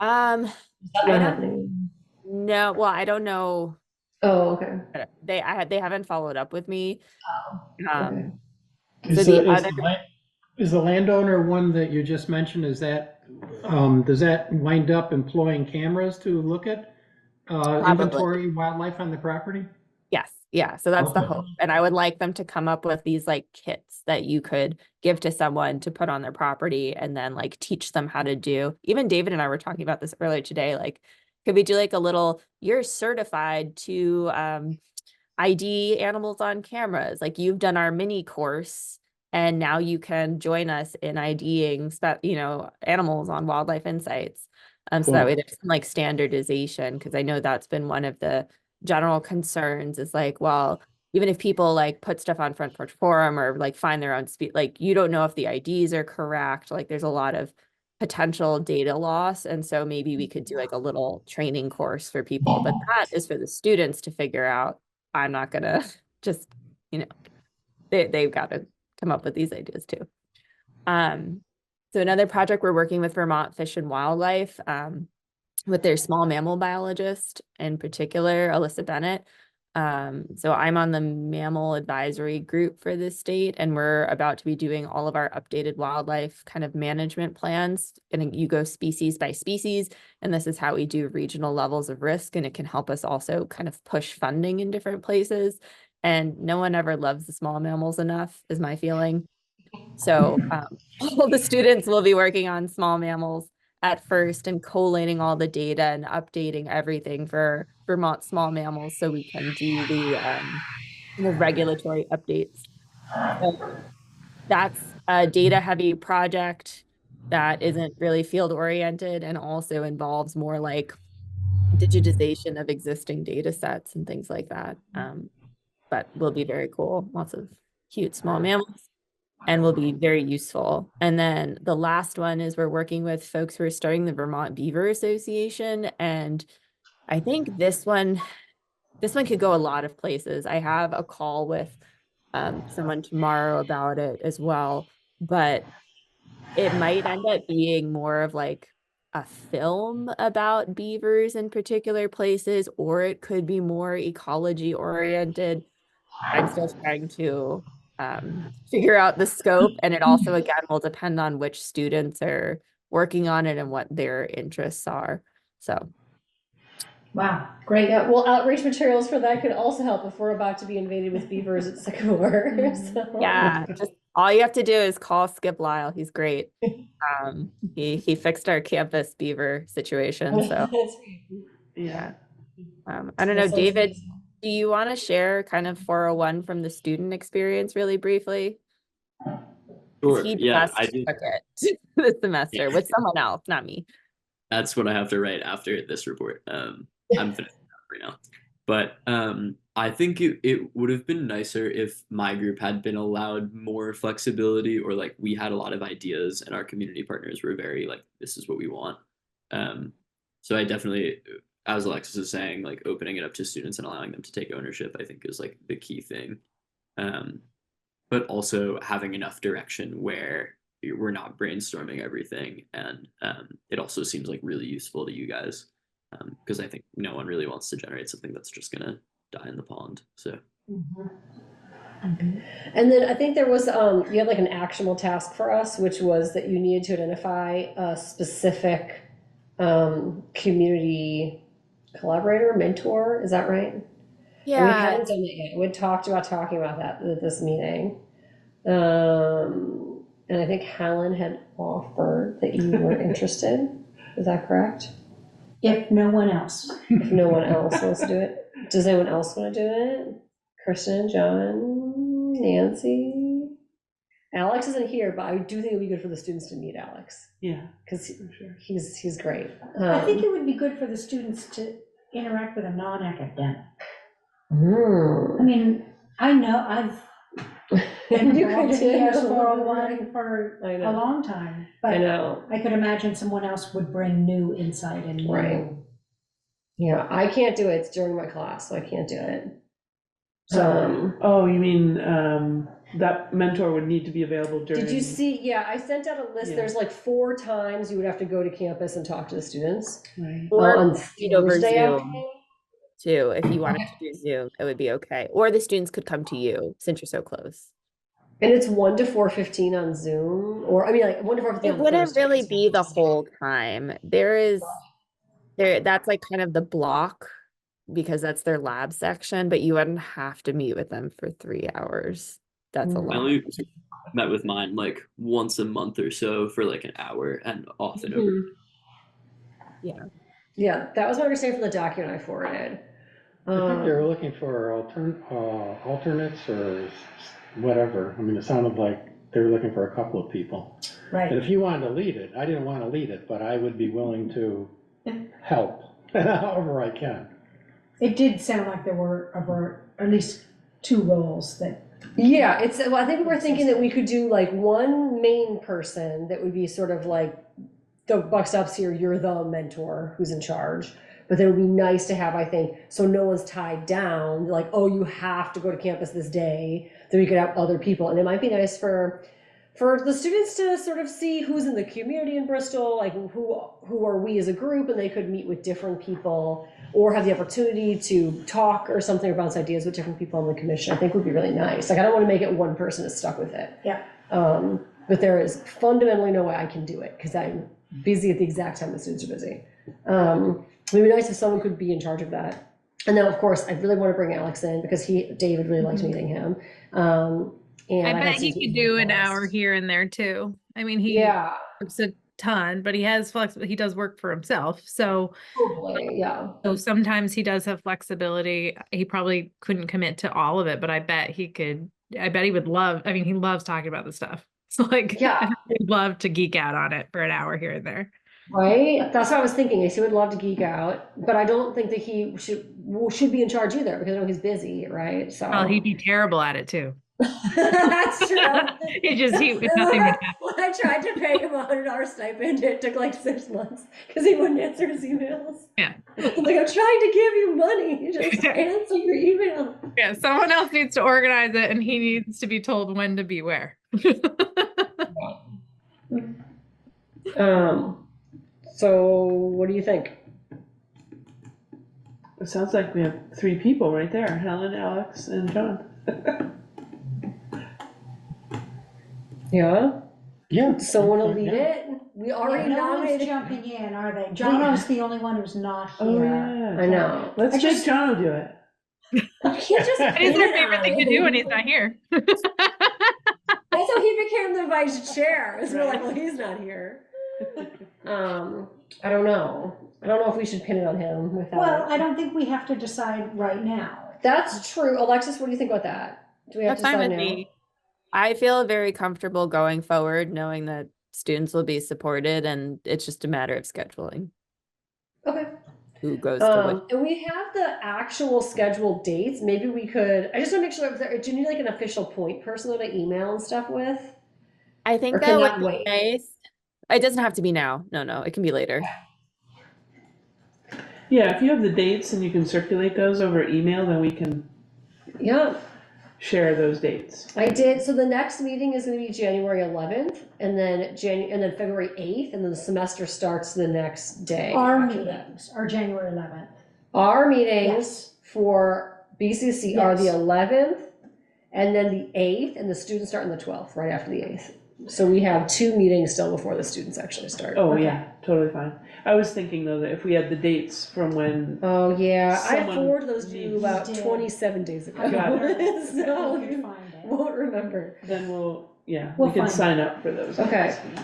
Speaker 1: that not happening?
Speaker 10: No, well, I don't know.
Speaker 1: Oh, okay.
Speaker 10: They haven't followed up with me.
Speaker 1: Okay.
Speaker 3: Is the landowner one that you just mentioned, does that wind up employing cameras to look at inventory wildlife on the property?
Speaker 10: Yes. Yeah. So that's the hope. And I would like them to come up with these like kits that you could give to someone to put on their property and then like teach them how to do. Even David and I were talking about this earlier today. Like, could we do like a little, you're certified to ID animals on cameras. Like, you've done our mini course and now you can join us in IDing, animals on Wildlife Insights. So that
Speaker 3: Cool.
Speaker 10: way there's some like standardization, because I know that's been one of the general concerns is like, well, even if people like put stuff on Front Porch Forum or like find their own speed, like you don't know if the IDs are correct. Like there's a lot of potential data loss. And so maybe we could do like a little training course for people, but that is for the students to figure out. I'm not gonna just, you know, they've got to come up with these ideas too. So another project we're working with Vermont Fish and Wildlife, with their small mammal biologist, in particular, Alyssa Bennett. So I'm on the mammal advisory group for this state, and we're about to be doing all of our updated wildlife kind of management plans. And you go species by species, and this is how we do regional levels of risk, and it can help us also kind of push funding in different places. And no one ever loves the small mammals enough, is my feeling. So all the students will be working on small mammals at first and collating all the data and updating everything for Vermont small mammals so we can do the regulatory updates. So that's a data heavy project that isn't really field oriented and also involves more like digitization of existing data sets and things like that. But will be very cool. Lots of cute small mammals and will be very useful. And then the last one is we're working with folks who are starting the Vermont Beaver Association. And I think this one could go a lot of places. I have a call with someone tomorrow about it as well, but it might end up being more of like a film about beavers in particular places, or it could be more ecology oriented. I'm still trying to figure out the scope, and it also again will depend on which students are working on it and what their interests are. So
Speaker 6: Wow, great.
Speaker 1: Yeah, well, outreach materials for that could also help if we're about to be invaded with beavers at Sycamore. So.
Speaker 10: yeah, just all you have to do is call Skip Lyle. He's great. He fixed our campus beaver situation. So
Speaker 2: Yeah.
Speaker 10: I don't know,
Speaker 1: That sounds
Speaker 10: David,
Speaker 1: amazing.
Speaker 10: do you want to share kind of 401 from the student experience really briefly? Because
Speaker 9: Sure.
Speaker 10: he
Speaker 9: Yeah,
Speaker 10: just
Speaker 9: I did.
Speaker 10: took it this
Speaker 9: Yeah,
Speaker 10: semester with someone else, not me.
Speaker 9: that's what I have to write after this report. I'm finishing up right now. But I think it would have been nicer if my group had been allowed more flexibility, or like we had a lot of ideas and our community partners were very like, this is what we want. Um, so I definitely, as Alexis is saying, like opening it up to students and allowing them to take ownership, I think is like the key thing. Um, but also having enough direction where we're not brainstorming everything, and it also seems like really useful to you guys, because I think no one really wants to generate something that's just gonna die in the pond. So
Speaker 1: And then I think there was, you had like an actionable task for us, which was that you needed to identify a specific community collaborator, mentor, is that right? And we
Speaker 10: Yeah,
Speaker 1: hadn't done that yet. We talked about talking about that at this meeting. And I think Helen had offered that you were interested. Is that correct?
Speaker 6: If no one else.
Speaker 1: If no one else wants to do it. Does anyone else want to do it? Kristen, John, Nancy? Alex isn't here, but I do think it would be good for the students to meet Alex,
Speaker 2: Yeah,
Speaker 1: because
Speaker 2: for sure.
Speaker 1: he's great.
Speaker 6: I think it would be good for the students to interact with a non-academic. I
Speaker 1: Hmm.
Speaker 6: mean, I know I've been
Speaker 1: You
Speaker 6: involved
Speaker 1: could
Speaker 6: in
Speaker 1: too.
Speaker 6: ES 401 for
Speaker 1: I
Speaker 6: a
Speaker 1: know.
Speaker 6: long time,
Speaker 1: I
Speaker 6: but
Speaker 1: know.
Speaker 6: I could imagine someone else would bring new insight and
Speaker 1: Right.
Speaker 6: new.
Speaker 1: Yeah, I can't do it. It's during my class, so I can't do it.
Speaker 6: So,
Speaker 2: Oh, you mean that mentor would need to be available during?
Speaker 1: Did you see? Yeah, I sent out a list.
Speaker 2: Yeah.
Speaker 1: There's like 4 times you would have to go to campus and talk to the students.
Speaker 2: Right.
Speaker 10: or
Speaker 1: On
Speaker 10: meet over
Speaker 1: Thursday
Speaker 10: Zoom
Speaker 1: afternoon.
Speaker 10: too. If you wanted to do Zoom, it would be okay. Or the students could come to you since you're so close.
Speaker 1: And it's 1 to 4:15 on Zoom, or I mean, like 1 to 4:15
Speaker 10: It
Speaker 1: on
Speaker 10: wouldn't
Speaker 1: Thursday.
Speaker 10: really be the whole time. That's like kind of the block because that's their lab section, but you wouldn't have to meet with them for 3 hours. That's a
Speaker 9: I
Speaker 10: lot.
Speaker 9: only met with mine like once a month or so for like an hour, and often over.
Speaker 10: Yeah.
Speaker 1: Yeah, that was my understanding from the document I forwarded.
Speaker 3: I think they were looking for alternates or whatever. I mean, it sounded like they were looking for a couple of people. And
Speaker 6: Right.
Speaker 3: if you wanted to lead it, I didn't want to lead it, but I would be willing to help however I can.
Speaker 6: It did sound like there were at least 2 roles that,
Speaker 1: Yeah, well, I think we were thinking that we could do like one main person that would be sort of like, the buck stops here, you're the mentor who's in charge. But then it would be nice to have, I think, so no one's tied down, like, oh, you have to go to campus this day, then we could have other people. And it might be nice for the students to sort of see who's in the community in Bristol, like who are we as a group, and they could meet with different people or have the opportunity to talk or something or bounce ideas with different people on the commission. I think would be really nice. Like, I don't want to make it one person is stuck with it.
Speaker 6: Yeah.
Speaker 1: But there is fundamentally no way I can do it because I'm busy at the exact time the students are busy. It would be nice if someone could be in charge of that. And then, of course, I really want to bring Alex in because David really liked meeting him. And
Speaker 7: I
Speaker 1: got
Speaker 7: bet
Speaker 1: to
Speaker 7: he
Speaker 1: meet
Speaker 7: could do
Speaker 1: him
Speaker 7: an hour
Speaker 1: last.
Speaker 7: here and there too. I mean, he
Speaker 1: Yeah,
Speaker 7: works a ton, but he has flexible, he does work for himself. So,
Speaker 1: totally, yeah.
Speaker 7: so sometimes he does have flexibility. He probably couldn't commit to all of it, but I bet he could, I bet he would love, I mean, he loves talking about this stuff. So like,
Speaker 1: Yeah.
Speaker 7: he'd love to geek out on it for an hour here and there.
Speaker 1: Right? That's what I was thinking, is he would love to geek out, but I don't think that he should be in charge either because I know he's busy, right? So.
Speaker 7: Well, he'd be terrible at it too.
Speaker 1: That's true.
Speaker 7: Nothing would happen.
Speaker 1: When I tried to pay him $100 stipend, it took like 6 months because he wouldn't answer his emails.
Speaker 7: Yeah.
Speaker 1: I'm like, I'm trying to give you money. Just answer your email.
Speaker 7: Yeah, someone else needs to organize it and he needs to be told when to be where.
Speaker 1: So what do you think?
Speaker 2: It sounds like we have 3 people right there, Helen, Alex, and John.
Speaker 1: Yeah?
Speaker 3: Yeah.
Speaker 1: Someone will lead
Speaker 3: Yeah.
Speaker 1: it? We already
Speaker 6: no one's
Speaker 1: nominated.
Speaker 6: jumping in, are they? Jono's the only one who's not here.
Speaker 2: Oh, yeah.
Speaker 1: I know.
Speaker 2: Let's make John do it.
Speaker 1: You can't just.
Speaker 7: It's their favorite thing to do when he's not here.
Speaker 1: That's how he became the vice chair. Is we're like, well, he's not here. I don't know. I don't know if we should pin it on him without.
Speaker 6: Well, I don't think we have to decide right now.
Speaker 1: That's true. Alexis, what do you think about that? Do we have
Speaker 10: That's
Speaker 1: to
Speaker 10: fine
Speaker 1: decide
Speaker 10: with
Speaker 1: now?
Speaker 10: me. I feel very comfortable going forward, knowing that students will be supported, and it's just a matter of scheduling
Speaker 1: Okay.
Speaker 10: who goes to which.
Speaker 1: And we have the actual scheduled dates. Maybe we could. I just want to make sure. Do you need like an official point person to email and stuff with?
Speaker 10: I think
Speaker 1: Or
Speaker 10: that
Speaker 1: can
Speaker 10: would
Speaker 1: that
Speaker 10: be
Speaker 1: wait?
Speaker 10: nice. It doesn't have to be now. No, it can be later.
Speaker 2: Yeah, if you have the dates and you can circulate those over email, then we can
Speaker 1: Yeah.
Speaker 2: share those dates.
Speaker 1: I did. So the next meeting is going to be January 11th, and then February 8th, and then the semester starts the next day.
Speaker 6: Our
Speaker 1: after that.
Speaker 6: meetings are January 11th.
Speaker 1: Our meetings
Speaker 6: Yes.
Speaker 1: for BCC are the
Speaker 6: Yes.
Speaker 1: 11th, and then the 8th, and the students start on the 12th, right after the 8th. So we have 2 meetings still before the students actually start.
Speaker 2: Oh, yeah, totally fine. I was thinking though that if we had the dates from when,
Speaker 1: Oh, yeah. I
Speaker 2: Someone
Speaker 1: forwarded those to you
Speaker 2: needs-
Speaker 1: about
Speaker 6: You did.
Speaker 1: 27 days ago.
Speaker 2: Got
Speaker 1: So
Speaker 6: You
Speaker 1: you
Speaker 6: find it.
Speaker 1: won't remember.
Speaker 2: then we'll we
Speaker 6: We'll
Speaker 2: can
Speaker 6: find
Speaker 2: sign up for those.
Speaker 1: Okay.
Speaker 2: dates.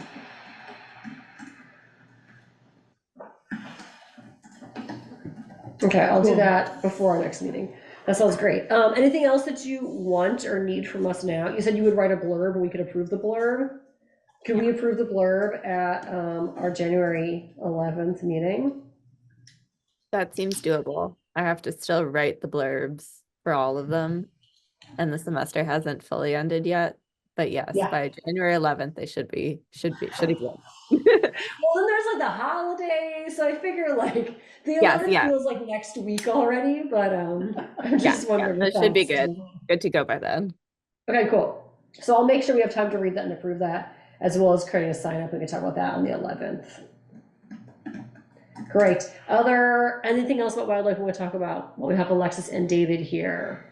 Speaker 1: Okay, I'll do
Speaker 2: Cool.
Speaker 1: that before our next meeting. That sounds great. Anything else that you want or need from us now? You said you would write a blurb and we could approve the blurb. Could we approve the blurb at our January 11th meeting?
Speaker 10: That seems doable. I have to still write the blurbs for all of them, and the semester hasn't fully ended yet. But yes,
Speaker 6: Yeah.
Speaker 10: by January 11th, they should be good.
Speaker 1: Well, then there's like the holidays, so I figure like the 11th
Speaker 10: Yes, yeah.
Speaker 1: feels like next week already, but I'm
Speaker 10: Yeah,
Speaker 1: just wondering.
Speaker 10: that
Speaker 1: if
Speaker 10: should be
Speaker 1: that's-
Speaker 10: good. Good to go by then.
Speaker 1: Okay, cool. So I'll make sure we have time to read that and approve that, as well as creating a sign up. We can talk about that on the 11th. Great. Anything else about wildlife we want to talk about? Well, we have Alexis and David here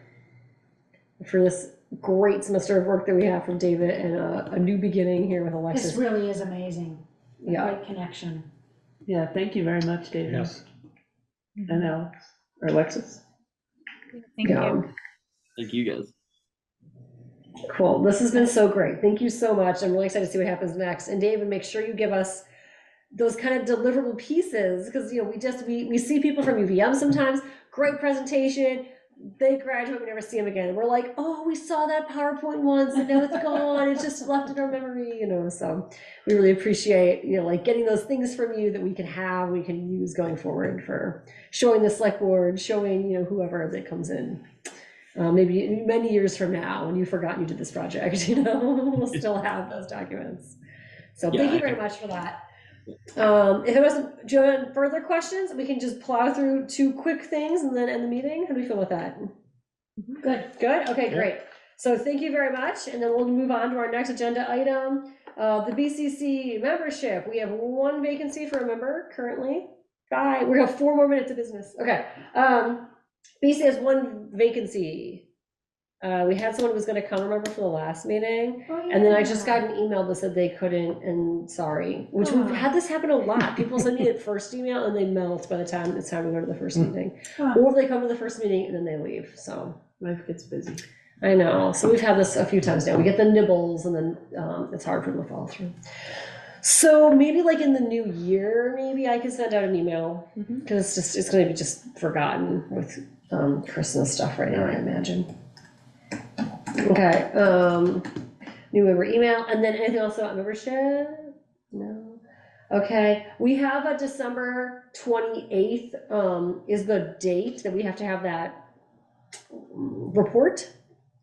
Speaker 1: for this great semester of work that we have from David and a new beginning here with
Speaker 6: This
Speaker 1: Alexis.
Speaker 6: really is amazing.
Speaker 1: Yeah.
Speaker 6: Great connection.
Speaker 2: Yeah, thank you very much, David
Speaker 3: Yes.
Speaker 2: and Alex, or Alexis.
Speaker 7: Thank
Speaker 1: Yeah.
Speaker 7: you.
Speaker 9: Thank you guys.
Speaker 1: Cool. This has been so great. Thank you so much. I'm really excited to see what happens next. And David, make sure you give us those kind of deliverable pieces, because we see people from UVM sometimes. Great presentation, they graduate, we never see them again. We're like, oh, we saw that PowerPoint once and now it's gone. It's just left in our memory, so we really appreciate, like getting those things from you that we can use going forward for showing the select board, showing, whoever that comes in. Maybe many years from now when you've forgotten you did this project, we'll still have those documents. So thank you very much for that. If it wasn't, Joanne, further questions, we can just plow through 2 quick things and then end the meeting. How do we feel with that? Good. Okay, great. So thank you very much. And then we'll move on to our next agenda item. The BCC membership. We have 1 vacancy for a member currently. Bye. We have 4 more minutes of business. Okay. BC has 1 vacancy. We had someone who was going to come, remember, for the last meeting, and then I just got an email that said they couldn't, and sorry, which we've had this happen a lot. People send me the first email and they melt by the time it's time to go to the first meeting, or they come to the first meeting and then they leave. So
Speaker 2: Life gets busy.
Speaker 1: I know. So we've had this a few times now. We get the nibbles, and then it's hard for them to follow through. So maybe like in the new year, maybe I could send out an email, because it's going to be just forgotten with Christmas stuff right now, I imagine. Okay, new member email, and then anything else about membership? No. Okay, we have a December 28th is the date that we have to have that report.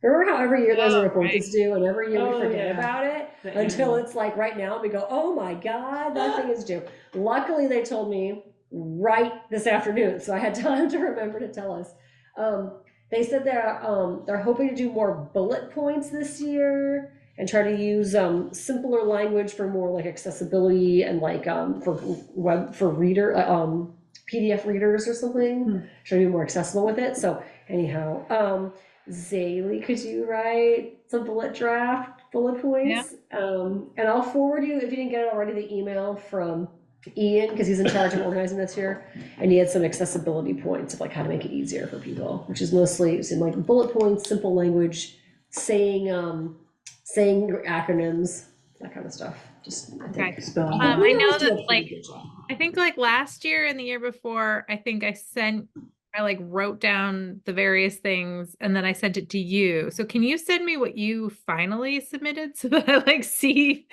Speaker 1: Remember how every year there's a report that's due, and every year we forget about it until it's like right now we go, oh my God, that thing is due. Luckily, they told me right this afternoon, so I had time to remember to tell us. They said they're hoping to do more bullet points this year and try to use simpler language for more like accessibility and like for reader PDF readers or something. Try to be more accessible with it. So anyhow, Zaylee, could you write some bullet points? And I'll forward you, if you didn't get it already, the email from Ian, because he's in charge of organizing this year, and he had some accessibility points of like how to make it easier for people, which is mostly in like bullet points, simple language, saying acronyms, that kind of stuff. Just I think spelling.
Speaker 7: I know that I think like last year and the year before, I think I like wrote down the various things and then I sent it to you. So can you send me what you finally submitted so that I like see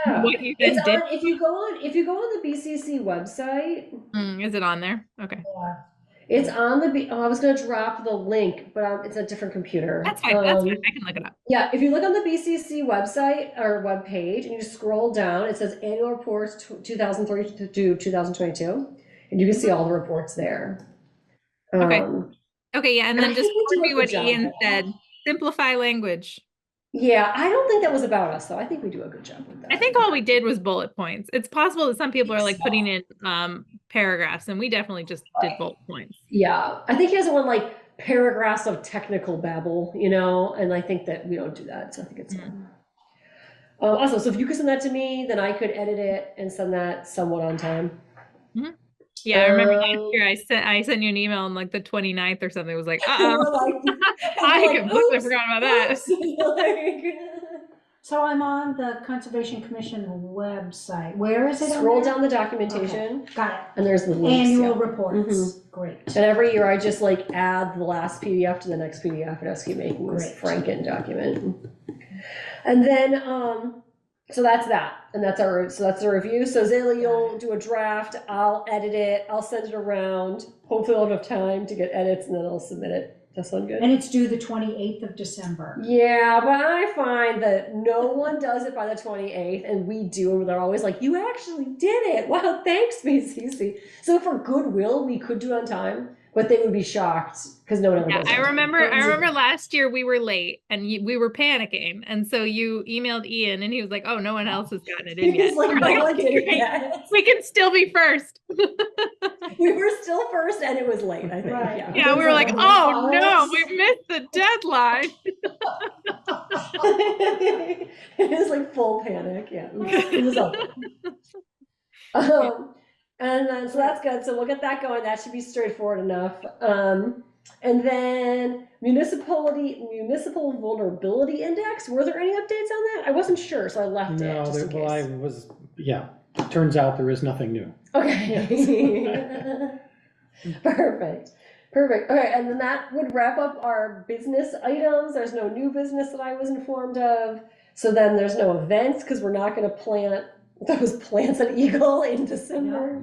Speaker 7: what you then did?
Speaker 1: If you go on the BCC website,
Speaker 7: is it on there? Okay.
Speaker 1: Yeah. It's on the I was going to drop the link, but it's a different computer.
Speaker 7: That's fine. That's fine. I can look it up.
Speaker 1: Yeah, if you look on the BCC website or webpage and you scroll down, it says annual reports 2003 to 2022, and you can see all the reports there.
Speaker 7: Okay, yeah, and then just forward me what Ian said. Simplify language.
Speaker 1: Yeah, I don't think that was about us, though. I think we do a good job with that.
Speaker 7: I think all we did was bullet points. It's possible that some people are like putting in paragraphs, and we definitely just did bullet points.
Speaker 1: Yeah, I think he has one like paragraphs of technical babble, and I think that we don't do that, so I think it's fine. Also, so if you could send that to me, then I could edit it and send that somewhat on time.
Speaker 7: Yeah, I remember last year I sent you an email on like the 29th or something. It was like, I completely forgot about that.
Speaker 6: So I'm on the Conservation Commission website. Where is it?
Speaker 1: Scroll down the documentation.
Speaker 6: Okay. Got it.
Speaker 1: And there's the links,
Speaker 6: annual reports. Great.
Speaker 1: And every year I just like add the last PDF to the next PDF and just keep making this Franken document. And then so that's that, and that's the review. So Zayla, you'll do a draft, I'll edit it, I'll send it around. Hopefully I'll have time to get edits, and then I'll submit it. That sound good?
Speaker 6: And it's due the 28th of December.
Speaker 1: Yeah, but I find that no one does it by the 28th, and we do, and they're always like, you actually did it. Wow, thanks, BCC. So for goodwill, we could do it on time, but they would be shocked because no one ever does it.
Speaker 7: I remember last year we were late and we were panicking, and so you emailed Ian and he was like, "Oh, no one else has gotten it in yet."
Speaker 1: He's like, "No one did it yet.
Speaker 7: We can still be first."
Speaker 1: We were still first, and it was late. I think.
Speaker 6: Right.
Speaker 7: Yeah, we were like, "Oh no, we missed the deadline."
Speaker 1: It was like full panic. Yeah, it was okay. And then, so that's good. So we'll get that going. That should be straightforward enough. And then municipal vulnerability index. Were there any updates on that? I wasn't sure, so I left it.
Speaker 3: No, turns out there is nothing new.
Speaker 1: Okay. Perfect. Perfect. Okay, and then that would wrap up our business items. There's no new business that I was informed of. So then there's no events because we're not going to plant those plants at Eagle in December.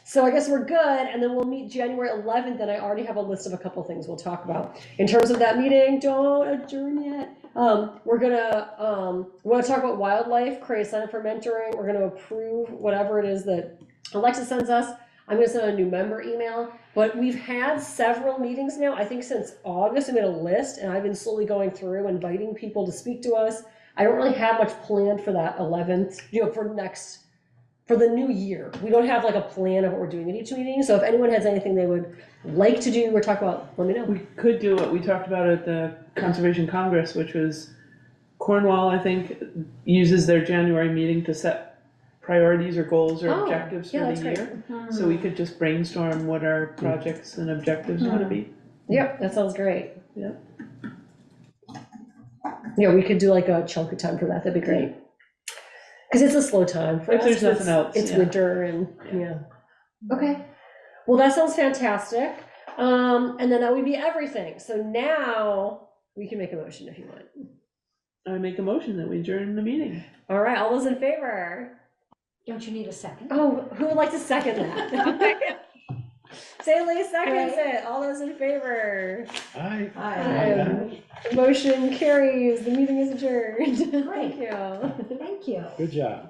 Speaker 1: So I guess we're good. And then we'll meet January 11th. And I already have a list of a couple things we'll talk about. In terms of that meeting, don't adjourn yet. We're going to talk about wildlife, create a center for mentoring. We're going to approve whatever it is that Alexa sends us. I'm going to send a new member email, but we've had several meetings now. I think since August, I made a list and I've been slowly going through, inviting people to speak to us. I don't really have much planned for that 11th, for the new year. We don't have like a plan of what we're doing at each meeting. So if anyone has anything they would like to do or talk about, let me know.
Speaker 2: We could do what we talked about at the Conservation Congress, which was Cornwall, I think, uses their January meeting to set priorities or goals or objectives for the year. So we could just brainstorm what our projects and objectives want to be.
Speaker 1: Yep, that sounds great.
Speaker 2: Yep.
Speaker 1: Yeah, we could do like a chunk of time for that. That'd be great. Because it's a slow time for
Speaker 2: If
Speaker 1: us.
Speaker 2: there's nothing else,
Speaker 1: It's
Speaker 2: yeah.
Speaker 1: winter and Okay. Well, that sounds fantastic. And then that would be everything. So now we can make a motion if you want.
Speaker 2: I make a motion that we adjourn the meeting.
Speaker 1: All right, all those in favor?
Speaker 6: Don't you need a second?
Speaker 1: Oh, who would like to second that? Say Lee seconds it. All those in favor?
Speaker 3: Aye.
Speaker 6: Aye.
Speaker 1: Motion carries. The meeting is adjourned.
Speaker 6: Great.
Speaker 1: Thank you.
Speaker 6: Thank you.
Speaker 3: Good job.